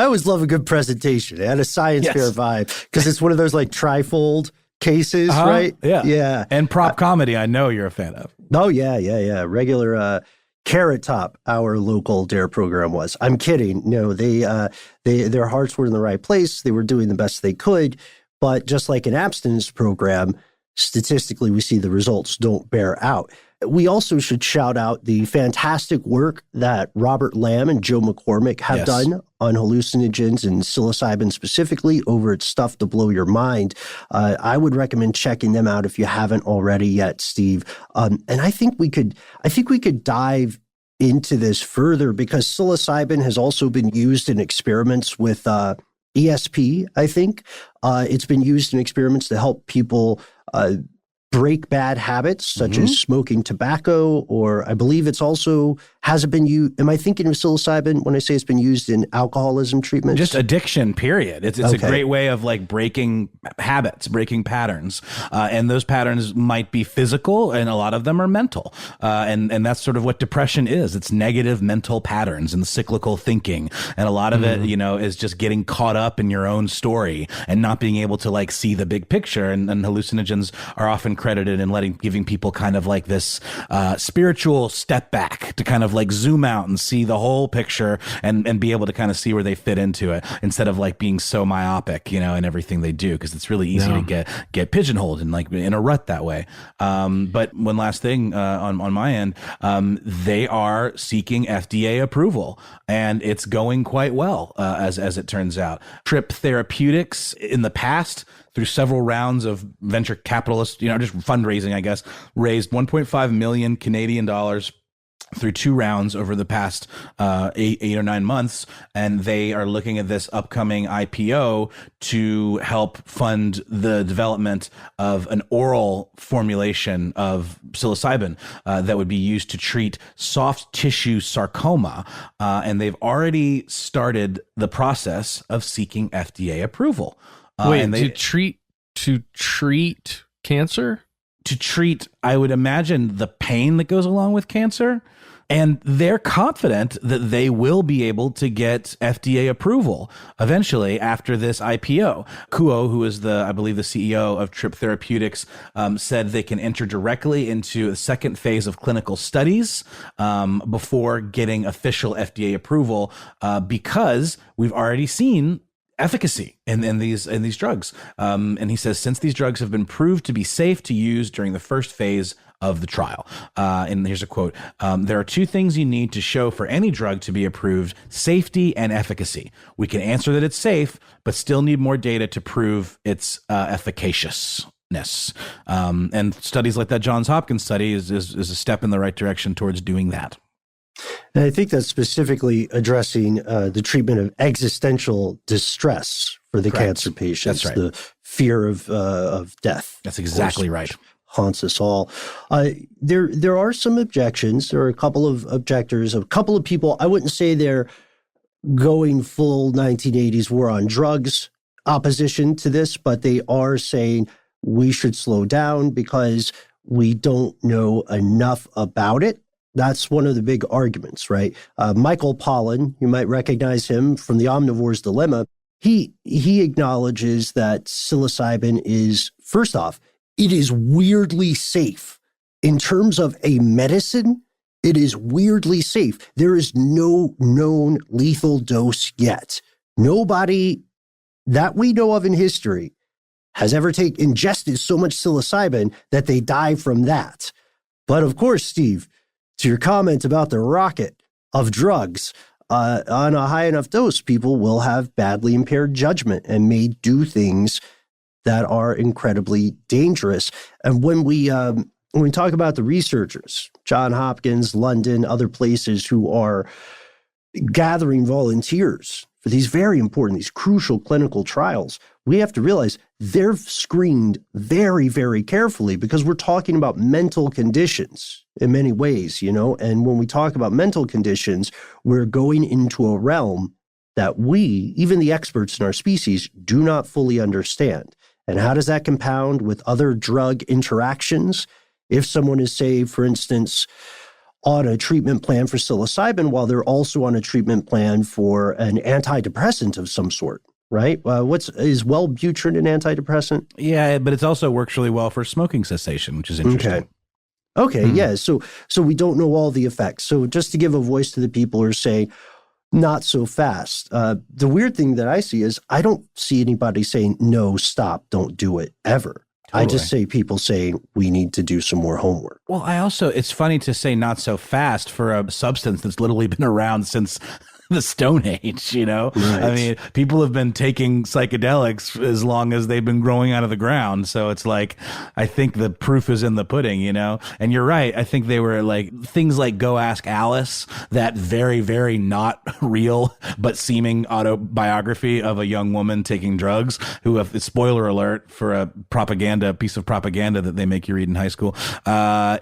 always love a good presentation. It had a science fair vibe because it's one of those like trifold cases, right? Yeah. And prop comedy, I know you're a fan of. Oh, yeah. Regular Carrot Top, our local DARE program was. I'm kidding. No, their hearts were in the right place. They were doing the best they could. But just like an abstinence program, statistically, we see the results don't bear out. We also should shout out the fantastic work that Robert Lamb and Joe McCormick have done on hallucinogens and psilocybin specifically over at Stuff to Blow Your Mind. I would recommend checking them out if you haven't already yet, Steve. And I think we could dive into this further because psilocybin has also been used in experiments with ESP, I think. It's been used in experiments to help people break bad habits such as smoking tobacco, or I believe it's also hasn't been used. Am I thinking of psilocybin when I say it's been used in alcoholism treatment? Just addiction, period. It's a great way of like breaking habits, breaking patterns. And those patterns might be physical and a lot of them are mental. And that's sort of what depression is. It's negative mental patterns and cyclical thinking. And a lot of it, is just getting caught up in your own story and not being able to like see the big picture. And hallucinogens are often credited in giving people kind of like this spiritual step back to kind of like zoom out and see the whole picture and be able to kind of see where they fit into it instead of like being so myopic, in everything they do, because it's really easy to get pigeonholed and like in a rut that way. But one last thing on my end, they are seeking FDA approval and it's going quite well as it turns out. Trip Therapeutics in the past, through several rounds of venture capitalists, just fundraising, I guess, raised 1.5 million Canadian dollars through 2 rounds over the past 8 or 9 months. And they are looking at this upcoming IPO to help fund the development of an oral formulation of psilocybin that would be used to treat soft tissue sarcoma. And they've already started the process of seeking FDA approval. To treat cancer? To treat, I would imagine, the pain that goes along with cancer. And they're confident that they will be able to get FDA approval eventually after this IPO. Kuo, who is I believe the CEO of Trip Therapeutics, said they can enter directly into the second phase of clinical studies before getting official FDA approval because we've already seen efficacy in these drugs. And he says, since these drugs have been proved to be safe to use during the first phase of the trial. And here's a quote. There are two things you need to show for any drug to be approved: safety and efficacy. We can answer that it's safe, but still need more data to prove its efficaciousness. And studies like that Johns Hopkins study is a step in the right direction towards doing that. And I think that's specifically addressing the treatment of existential distress for the cancer patients. That's right. The fear of death. That's exactly right. Haunts us all. There are some objections. There are a couple of objectors, a couple of people. I wouldn't say they're going full 1980s war on drugs opposition to this, but they are saying we should slow down because we don't know enough about it. That's one of the big arguments, right? Michael Pollan, you might recognize him from The Omnivore's Dilemma. He acknowledges that psilocybin is, first off, it is weirdly safe. In terms of a medicine, it is weirdly safe. There is no known lethal dose yet. Nobody that we know of in history has ever ingested so much psilocybin that they die from that. But of course, Steve, to your comment about the rocket of drugs, on a high enough dose, people will have badly impaired judgment and may do things that are incredibly dangerous. And when we talk about the researchers, Johns Hopkins, London, other places who are gathering volunteers for these very important, these crucial clinical trials, we have to realize they're screened very, very carefully because we're talking about mental conditions in many ways, and when we talk about mental conditions, we're going into a realm that we, even the experts in our species, do not fully understand. And how does that compound with other drug interactions? If someone is, say, for instance, on a treatment plan for psilocybin while they're also on a treatment plan for an antidepressant of some sort, right? Is Wellbutrin an antidepressant? Yeah, but it also works really well for smoking cessation, which is interesting. Okay, yeah. So we don't know all the effects. So just to give a voice to the people who are saying, not so fast. The weird thing that I see is I don't see anybody saying, no, stop, don't do it, ever. Totally. I just see people saying we need to do some more homework. Well, it's funny to say not so fast for a substance that's literally been around since the Stone Age, Right. I mean, people have been taking psychedelics as long as they've been growing out of the ground. So it's like, I think the proof is in the pudding, And you're right. I think they were like things like Go Ask Alice, that very, very not real but seeming autobiography of a young woman taking drugs who, spoiler alert for a piece of propaganda that they make you read in high school. I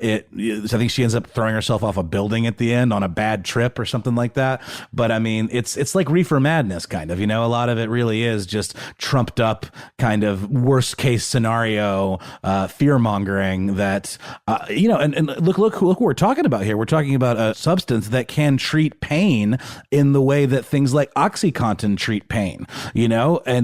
think she ends up throwing herself off a building at the end on a bad trip or something like that. But I mean, it's like reefer madness, kind of, A lot of it really is just trumped up kind of worst case scenario, fear mongering that, and look what we're talking about here. We're talking about a substance that can treat pain in the way that things like OxyContin treat pain, and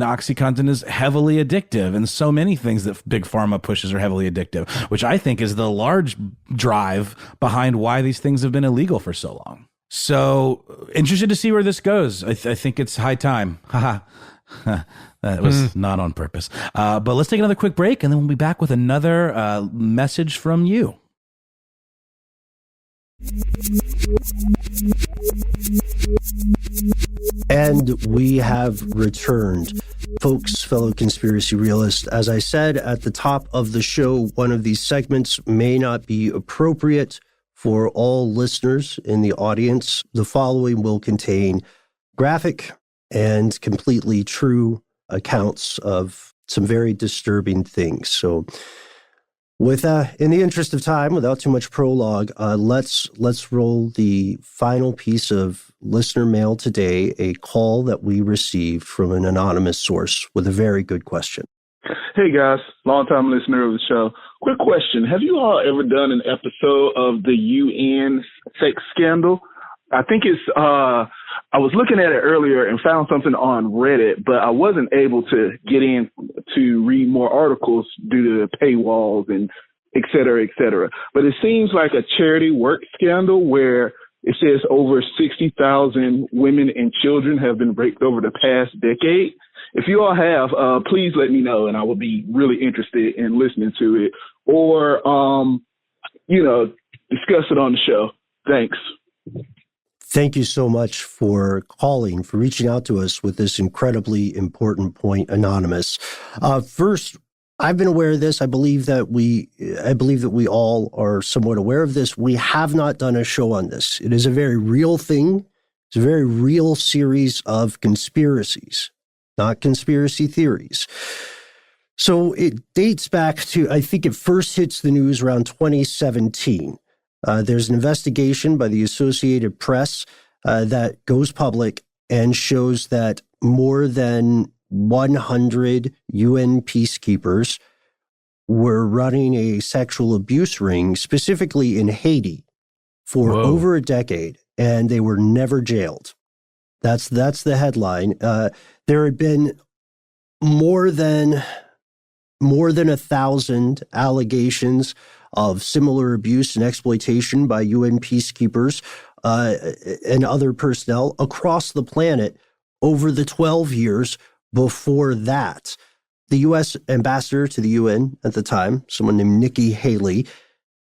OxyContin is heavily addictive. And so many things that big pharma pushes are heavily addictive, which I think is the large drive behind why these things have been illegal for so long. So interested to see where this goes. I think it's high time. That was not on purpose. But let's take another quick break, and then we'll be back with another message from you. And we have returned. Folks, fellow conspiracy realists, as I said at the top of the show, one of these segments may not be appropriate for all listeners in the audience. The following will contain graphic and completely true accounts of some very disturbing things. So with in the interest of time, without too much prologue, let's roll the final piece of listener mail today, a call that we received from an anonymous source with a very good question. Hey guys, long time listener of the show. Quick question. Have you all ever done an episode of the UN sex scandal? I think it's, I was looking at it earlier and found something on Reddit, but I wasn't able to get in to read more articles due to paywalls and et cetera, et cetera. But it seems like a charity work scandal where it says over 60,000 women and children have been raped over the past decade. If you all have, please let me know, and I will be really interested in listening to it or, discuss it on the show. Thanks. Thank you so much for calling, for reaching out to us with this incredibly important point, Anonymous. First, I've been aware of this. I believe that we all are somewhat aware of this. We have not done a show on this. It is a very real thing. It's a very real series of conspiracies, not conspiracy theories. So it dates back to, I think it first hits the news around 2017. There's an investigation by the Associated Press that goes public and shows that more than 100 UN peacekeepers were running a sexual abuse ring, specifically in Haiti, for over a decade, and they were never jailed. That's the headline. There had been more than 1,000 allegations of similar abuse and exploitation by UN peacekeepers and other personnel across the planet over the 12 years before that. The U.S. ambassador to the UN at the time, someone named Nikki Haley,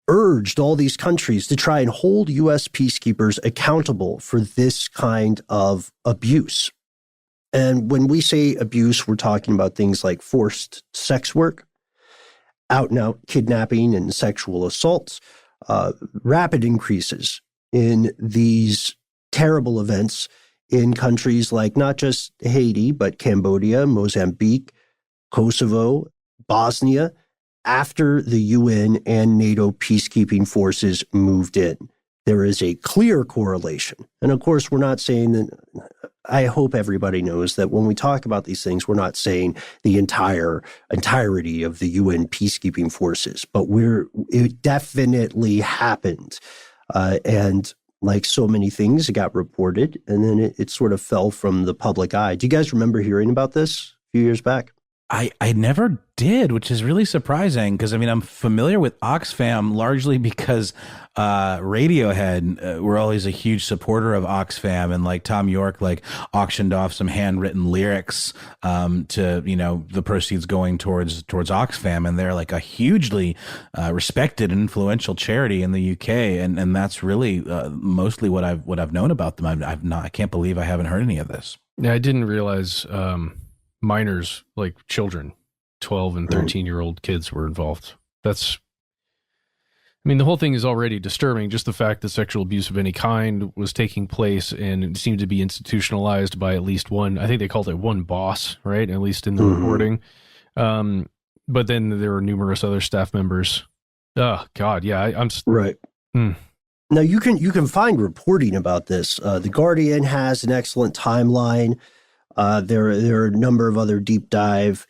urged all these countries to try and hold U.S. peacekeepers accountable for this kind of abuse. And when we say abuse, we're talking about things like forced sex work, out-and-out kidnapping and sexual assaults, rapid increases in these terrible events in countries like not just Haiti, but Cambodia, Mozambique, Kosovo, Bosnia, after the UN and NATO peacekeeping forces moved in. There is a clear correlation. And of course, we're not saying that, I hope everybody knows that when we talk about these things, we're not saying the entirety of the UN peacekeeping forces, but it definitely happened. And like so many things, it got reported, and then it sort of fell from the public eye. Do you guys remember hearing about this a few years back? I never did, which is really surprising because, I mean, I'm familiar with Oxfam largely because Radiohead were always a huge supporter of Oxfam, and like Tom York auctioned off some handwritten lyrics to, the proceeds going towards Oxfam, and they're like a hugely respected and influential charity in the UK, and that's really mostly what I've known about them. I can't believe I haven't heard any of this. Yeah, I didn't realize minors, like children, 12 and 13-year-old kids were involved. The whole thing is already disturbing. Just the fact that sexual abuse of any kind was taking place and it seemed to be institutionalized by at least one, I think they called it one boss, right? At least in the reporting. But then there were numerous other staff members. Oh God. Yeah. I'm right. Now you can find reporting about this. The Guardian has an excellent timeline. There are a number of other deep dive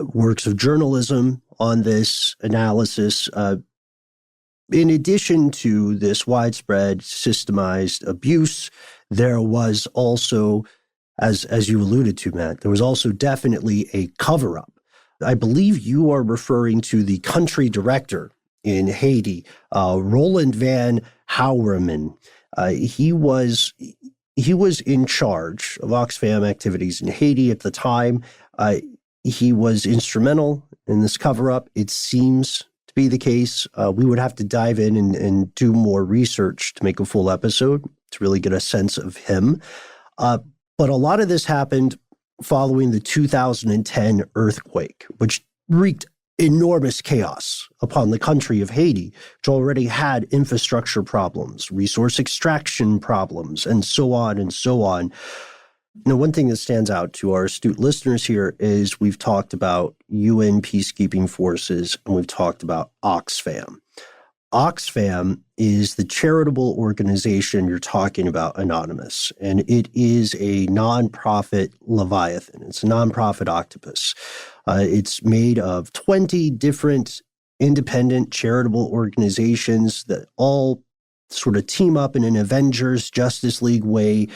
works of journalism on this analysis. In addition to this widespread systemized abuse, there was also, as you alluded to, Matt, there was also definitely a cover-up. I believe you are referring to the country director in Haiti, Roland Van Houwerman. He was in charge of Oxfam activities in Haiti at the time. He was instrumental in this cover-up. It seems to be the case. We would have to dive in and do more research to make a full episode to really get a sense of him. But a lot of this happened following the 2010 earthquake, which wreaked enormous chaos upon the country of Haiti, which already had infrastructure problems, resource extraction problems, and so on and so on. Now, one thing that stands out to our astute listeners here is we've talked about UN peacekeeping forces and we've talked about Oxfam. Oxfam is the charitable organization you're talking about, Anonymous, and it is a nonprofit leviathan. It's a nonprofit octopus. It's made of 20 different independent charitable organizations that all sort of team up in an Avengers Justice League way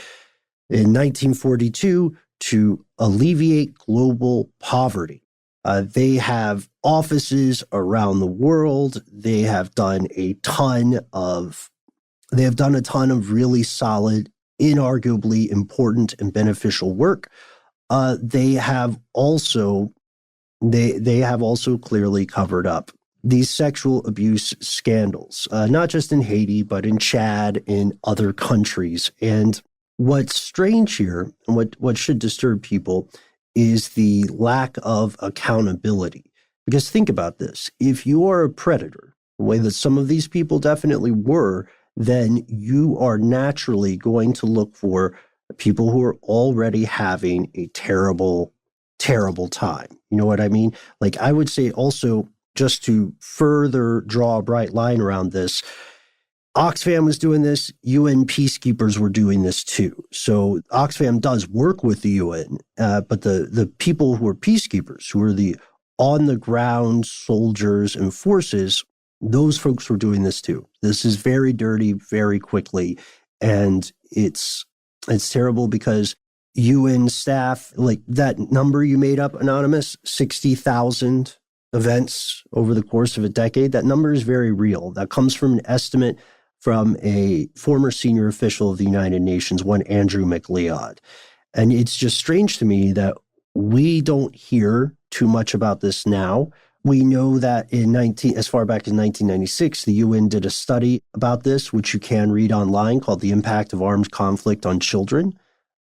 in 1942 to alleviate global poverty. They have offices around the world. They have done a ton of really solid, inarguably important and beneficial work. They have also clearly covered up these sexual abuse scandals, not just in Haiti, but in Chad, in other countries. And what's strange here, and what should disturb people, is the lack of accountability. Because think about this. If you are a predator, the way that some of these people definitely were, then you are naturally going to look for people who are already having a terrible, terrible time. You know what I mean? Like, I would say also, just to further draw a bright line around this, Oxfam was doing this, UN peacekeepers were doing this too. So Oxfam does work with the UN, but the people who are peacekeepers, who are the on-the-ground soldiers and forces, those folks were doing this too. This is very dirty, very quickly, and it's terrible because UN staff, like that number you made up, Anonymous, 60,000 events over the course of a decade, that number is very real. That comes from an estimate from a former senior official of the United Nations, one Andrew McLeod. And it's just strange to me that we don't hear too much about this now. We know that as far back as 1996, the UN did a study about this, which you can read online, called The Impact of Armed Conflict on Children.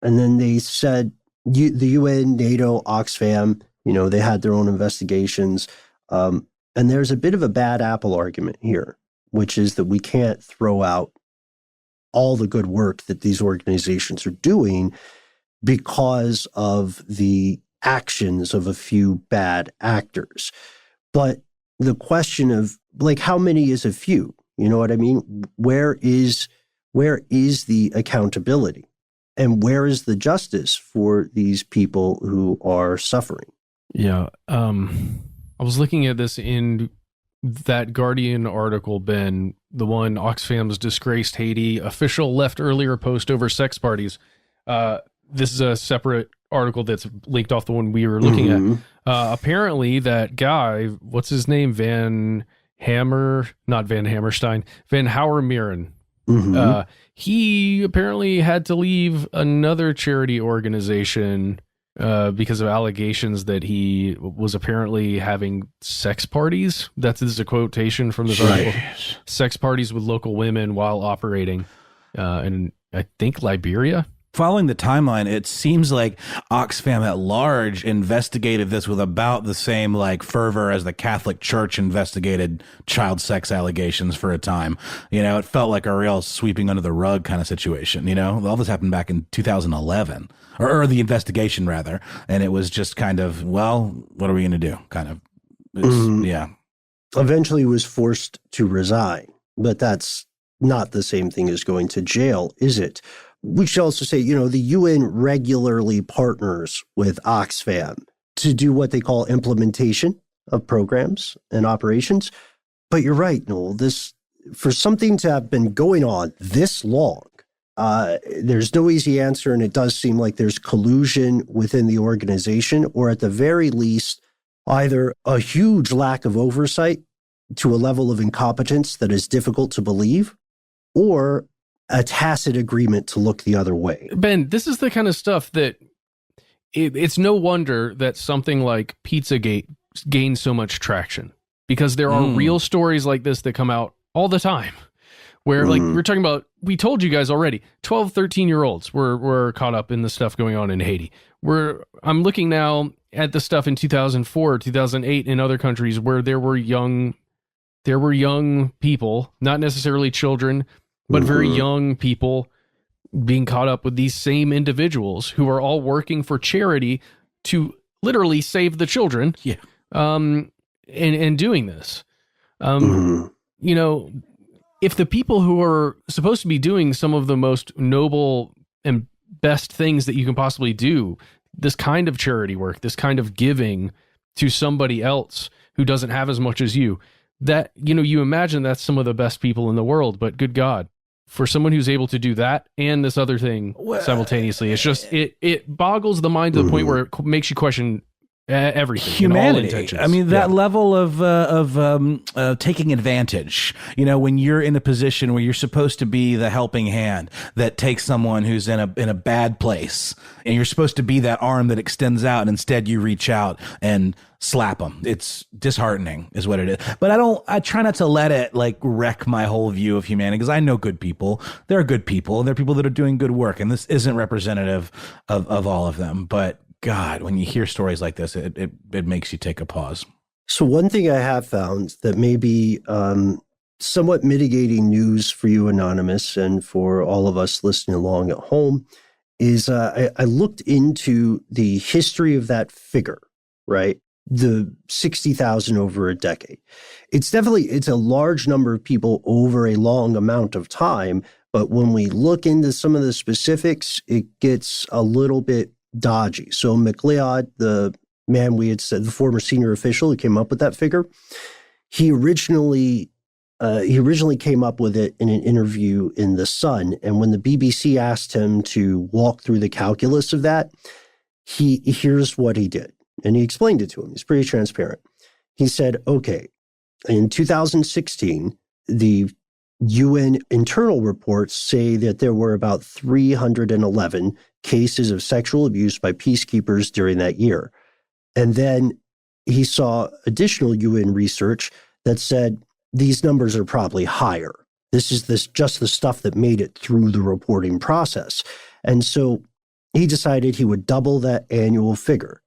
And then they said the UN, NATO, Oxfam, they had their own investigations. And there's a bit of a bad apple argument here, which is that we can't throw out all the good work that these organizations are doing because of the actions of a few bad actors. But the question of, like, how many is a few? You know what I mean? Where is the accountability? And where is the justice for these people who are suffering? Yeah. I was looking at this in that Guardian article, Ben, the one Oxfam's disgraced Haiti official left earlier post over sex parties. This is a separate article that's linked off the one we were looking at. Apparently that guy, what's his name? Van Houwer-Mieren. He apparently had to leave another charity organization because of allegations that he was apparently having sex parties. This is a quotation from this article. Sex parties with local women while operating in, I think, Liberia. Following the timeline, it seems like Oxfam at large investigated this with about the same fervor as the Catholic Church investigated child sex allegations for a time. It felt like a real sweeping under the rug kind of situation. All this happened back in 2011, or the investigation rather, and it was just kind of, well, what are we going to do? Kind of, yeah. Eventually was forced to resign, but that's not the same thing as going to jail, is it? We should also say, the UN regularly partners with Oxfam to do what they call implementation of programs and operations. But you're right, Noel, for something to have been going on this long, there's no easy answer. And it does seem like there's collusion within the organization, or at the very least, either a huge lack of oversight to a level of incompetence that is difficult to believe, or a tacit agreement to look the other way. Ben, this is the kind of stuff that it's no wonder that something like Pizzagate gains so much traction, because there are real stories like this that come out all the time where we're talking about, we told you guys already, 12, 13-year-olds were caught up in the stuff going on in Haiti. I'm looking now at the stuff in 2004, 2008 in other countries where there were young people, not necessarily children, but very young people being caught up with these same individuals who are all working for charity to literally save the children. Yeah. And doing this. If the people who are supposed to be doing some of the most noble and best things that you can possibly do, this kind of charity work, this kind of giving to somebody else who doesn't have as much as you, that, you imagine that's some of the best people in the world, but good God, for someone who's able to do that and this other thing simultaneously, it's just, it boggles the mind to the point where it makes you question everything, humanity. In all intentions. I mean, that level of taking advantage, when you're in a position where you're supposed to be the helping hand that takes someone who's in a bad place, and you're supposed to be that arm that extends out, and instead you reach out and slap them. It's disheartening is what it is. But I try not to let it like wreck my whole view of humanity, because I know good people. There are good people, and there are people that are doing good work, and this isn't representative of all of them. But God, when you hear stories like this, it makes you take a pause. So one thing I have found that may be somewhat mitigating news for you, Anonymous, and for all of us listening along at home, is I looked into the history of that figure, right? The 60,000 over a decade. It's a large number of people over a long amount of time. But when we look into some of the specifics, it gets a little bit dodgy. So McLeod, the man we had said, the former senior official who came up with that figure, he originally came up with it in an interview in The Sun. And when the BBC asked him to walk through the calculus of that, here's what he did. And he explained it to him. He's pretty transparent. He said, okay, in 2016, the UN internal reports say that there were about 311 cases of sexual abuse by peacekeepers during that year. And then he saw additional UN research that said these numbers are probably higher. This is just the stuff that made it through the reporting process. And so he decided he would double that annual figure,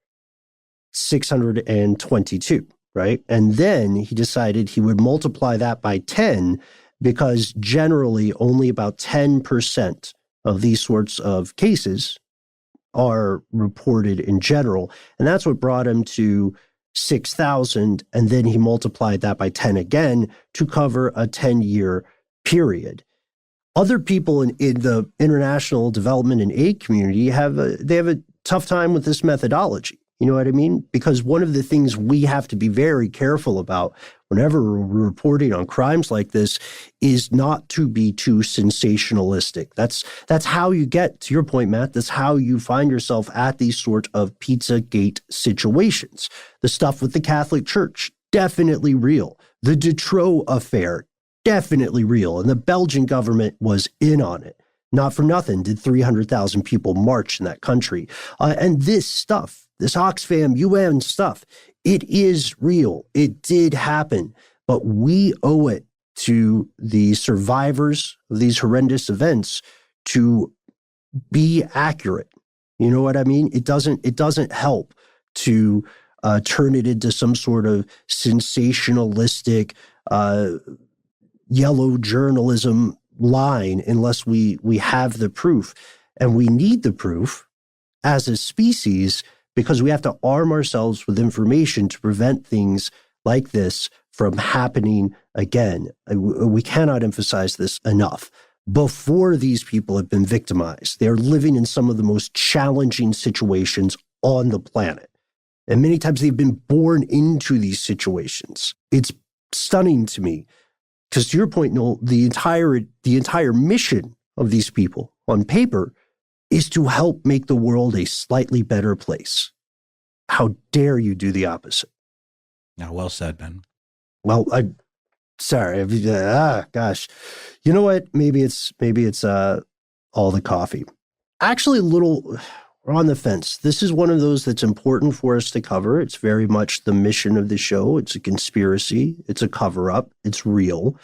622, right? And then he decided he would multiply that by 10, because generally only about 10% of these sorts of cases are reported in general. And that's what brought him to 6,000. And then he multiplied that by 10 again to cover a 10-year period. Other people in the international development and aid community have a tough time with this methodology. You know what I mean? Because one of the things we have to be very careful about whenever we're reporting on crimes like this is not to be too sensationalistic. That's how you get, to your point, Matt, that's how you find yourself at these sort of Pizzagate situations. The stuff with the Catholic Church, definitely real. The Dutroux affair, definitely real. And the Belgian government was in on it. Not for nothing did 300,000 people march in that country. And this stuff, this Oxfam UN stuff, it is real. It did happen. But we owe it to the survivors of these horrendous events to be accurate. You know what I mean? It doesn't help to turn it into some sort of sensationalistic yellow journalism line unless we have the proof. And we need the proof as a species, because we have to arm ourselves with information to prevent things like this from happening again. We cannot emphasize this enough. Before these people have been victimized, they're living in some of the most challenging situations on the planet. And many times they've been born into these situations. It's stunning to me, because to your point, Noel, the entire mission of these people on paper is to help make the world a slightly better place. How dare you do the opposite? Now, well said, Ben. Well, sorry. Gosh. You know what? Maybe it's all the coffee. Actually, we're on the fence. This is one of those that's important for us to cover. It's very much the mission of the show. It's a conspiracy. It's a cover-up. It's real.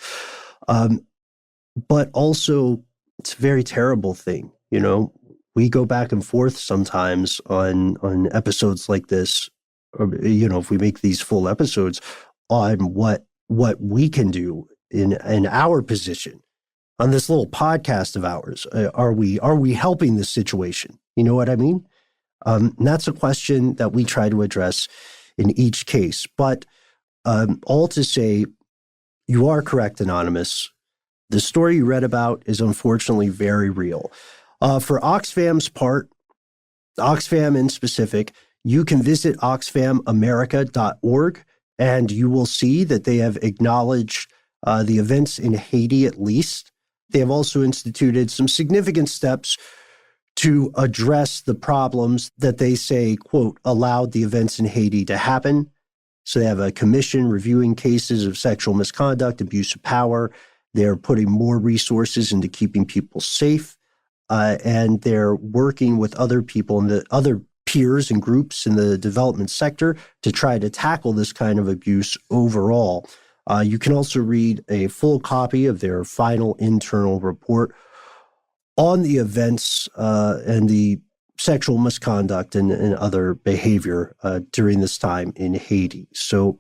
But also, it's a very terrible thing. You know, we go back and forth sometimes on episodes like this, or, you know, if we make these full episodes, on what we can do in our position on this little podcast of ours. Are we helping this situation? You know what I mean? And that's a question that we try to address in each case. But all to say, you are correct, Anonymous. The story you read about is unfortunately very real. For Oxfam's part, Oxfam in specific, you can visit oxfamamerica.org And you will see that they have acknowledged the events in Haiti at least. They have also instituted some significant steps to address the problems that they say, quote, allowed the events in Haiti to happen. So they have a commission reviewing cases of sexual misconduct, abuse of power. They're putting more resources into keeping people safe. And they're working with other people and the other peers and groups in the development sector to try to tackle this kind of abuse overall. You can also read a full copy of their final internal report on the events and the sexual misconduct and other behavior during this time in Haiti. So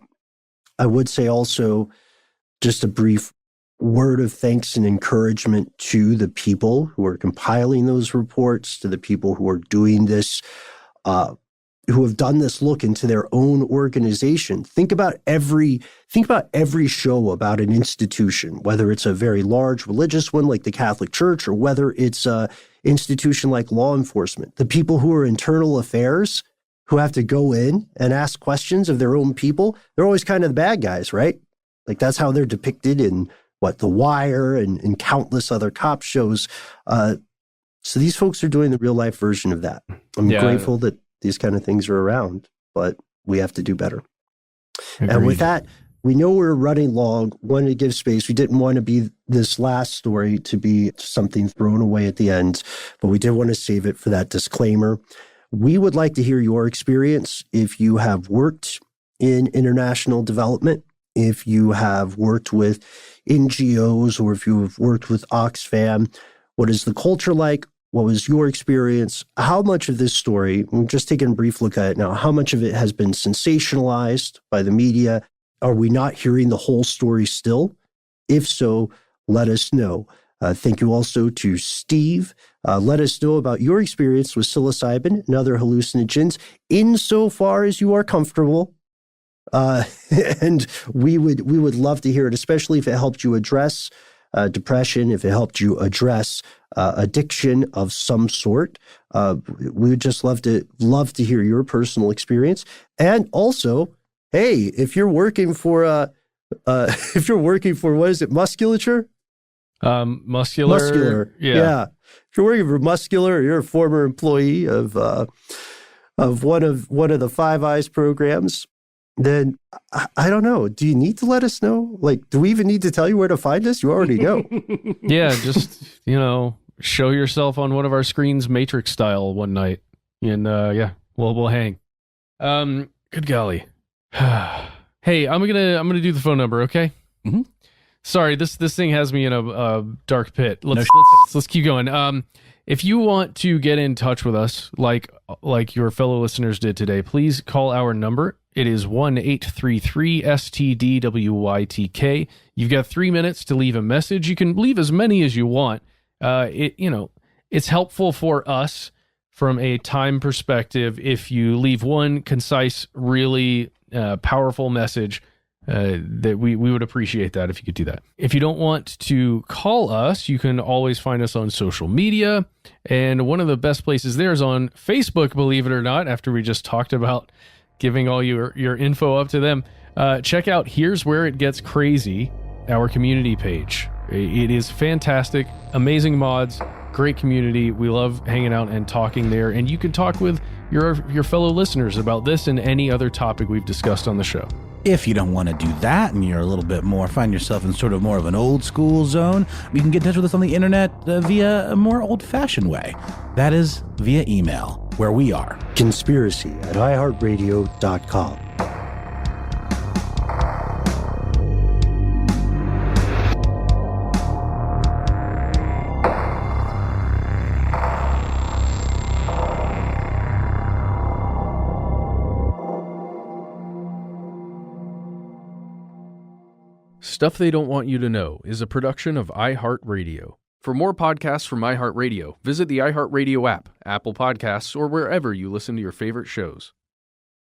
I would say also just a brief word of thanks and encouragement to the people who are compiling those reports, to the people who are doing this, who have done this look into their own organization. Think about every show about an institution, whether it's a very large religious one like the Catholic Church or whether it's a institution like law enforcement. The people who are internal affairs, who have to go in and ask questions of their own people, they're always kind of the bad guys, right? Like that's how they're depicted in The Wire and countless other cop shows. So these folks are doing the real life version of that. I'm grateful that these kind of things are around, but we have to do better. Agreed. And with that, we know we're running long, wanted to give space. We didn't want to be this last story to be something thrown away at the end, but we did want to save it for that disclaimer. We would like to hear your experience if you have worked in international development, if you have worked with NGOs, or if you have worked with Oxfam. What is the culture like? What was your experience? How much of this story, we're just taking a brief look at it now, how much of it has been sensationalized by the media? Are we not hearing the whole story still? If so, let us know. Thank you also to Steve. Let us know about your experience with psilocybin and other hallucinogens insofar as you are comfortable. And we would love to hear it, especially if it helped you address depression, if it helped you address addiction of some sort. We would just love to hear your personal experience. And also, hey, if you're working for what is it, musculature? Muscular. Yeah. If you're working for Muscular, or you're a former employee of one of the Five Eyes programs, then I don't know. Do you need to let us know? Like, do we even need to tell you where to find us? You already know. Yeah, just, show yourself on one of our screens Matrix style one night. And we'll hang. Good golly. Hey, I'm gonna do the phone number, okay? Mm-hmm. Sorry, this thing has me in a dark pit. Let's keep going. If you want to get in touch with us, like your fellow listeners did today, please call our number. It is 1-833-STDWYTK. You've got 3 minutes to leave a message. You can leave as many as you want. It's helpful for us from a time perspective if you leave one concise, really powerful message. That we would appreciate that if you could do that. If you don't want to call us, you can always find us on social media. And one of the best places there is on Facebook, believe it or not, after we just talked about giving all your info up to them. Check out Here's Where It Gets Crazy, our community page. It is fantastic, amazing mods, great community. We love hanging out and talking there. And you can talk with your fellow listeners about this and any other topic we've discussed on the show. If you don't want to do that and you're a little bit more, find yourself in sort of more of an old school zone, you can get in touch with us on the internet via a more old fashioned way. That is via email, where we are conspiracy@iHeartRadio.com. Stuff They Don't Want You to Know is a production of iHeartRadio. For more podcasts from iHeartRadio, visit the iHeartRadio app, Apple Podcasts, or wherever you listen to your favorite shows.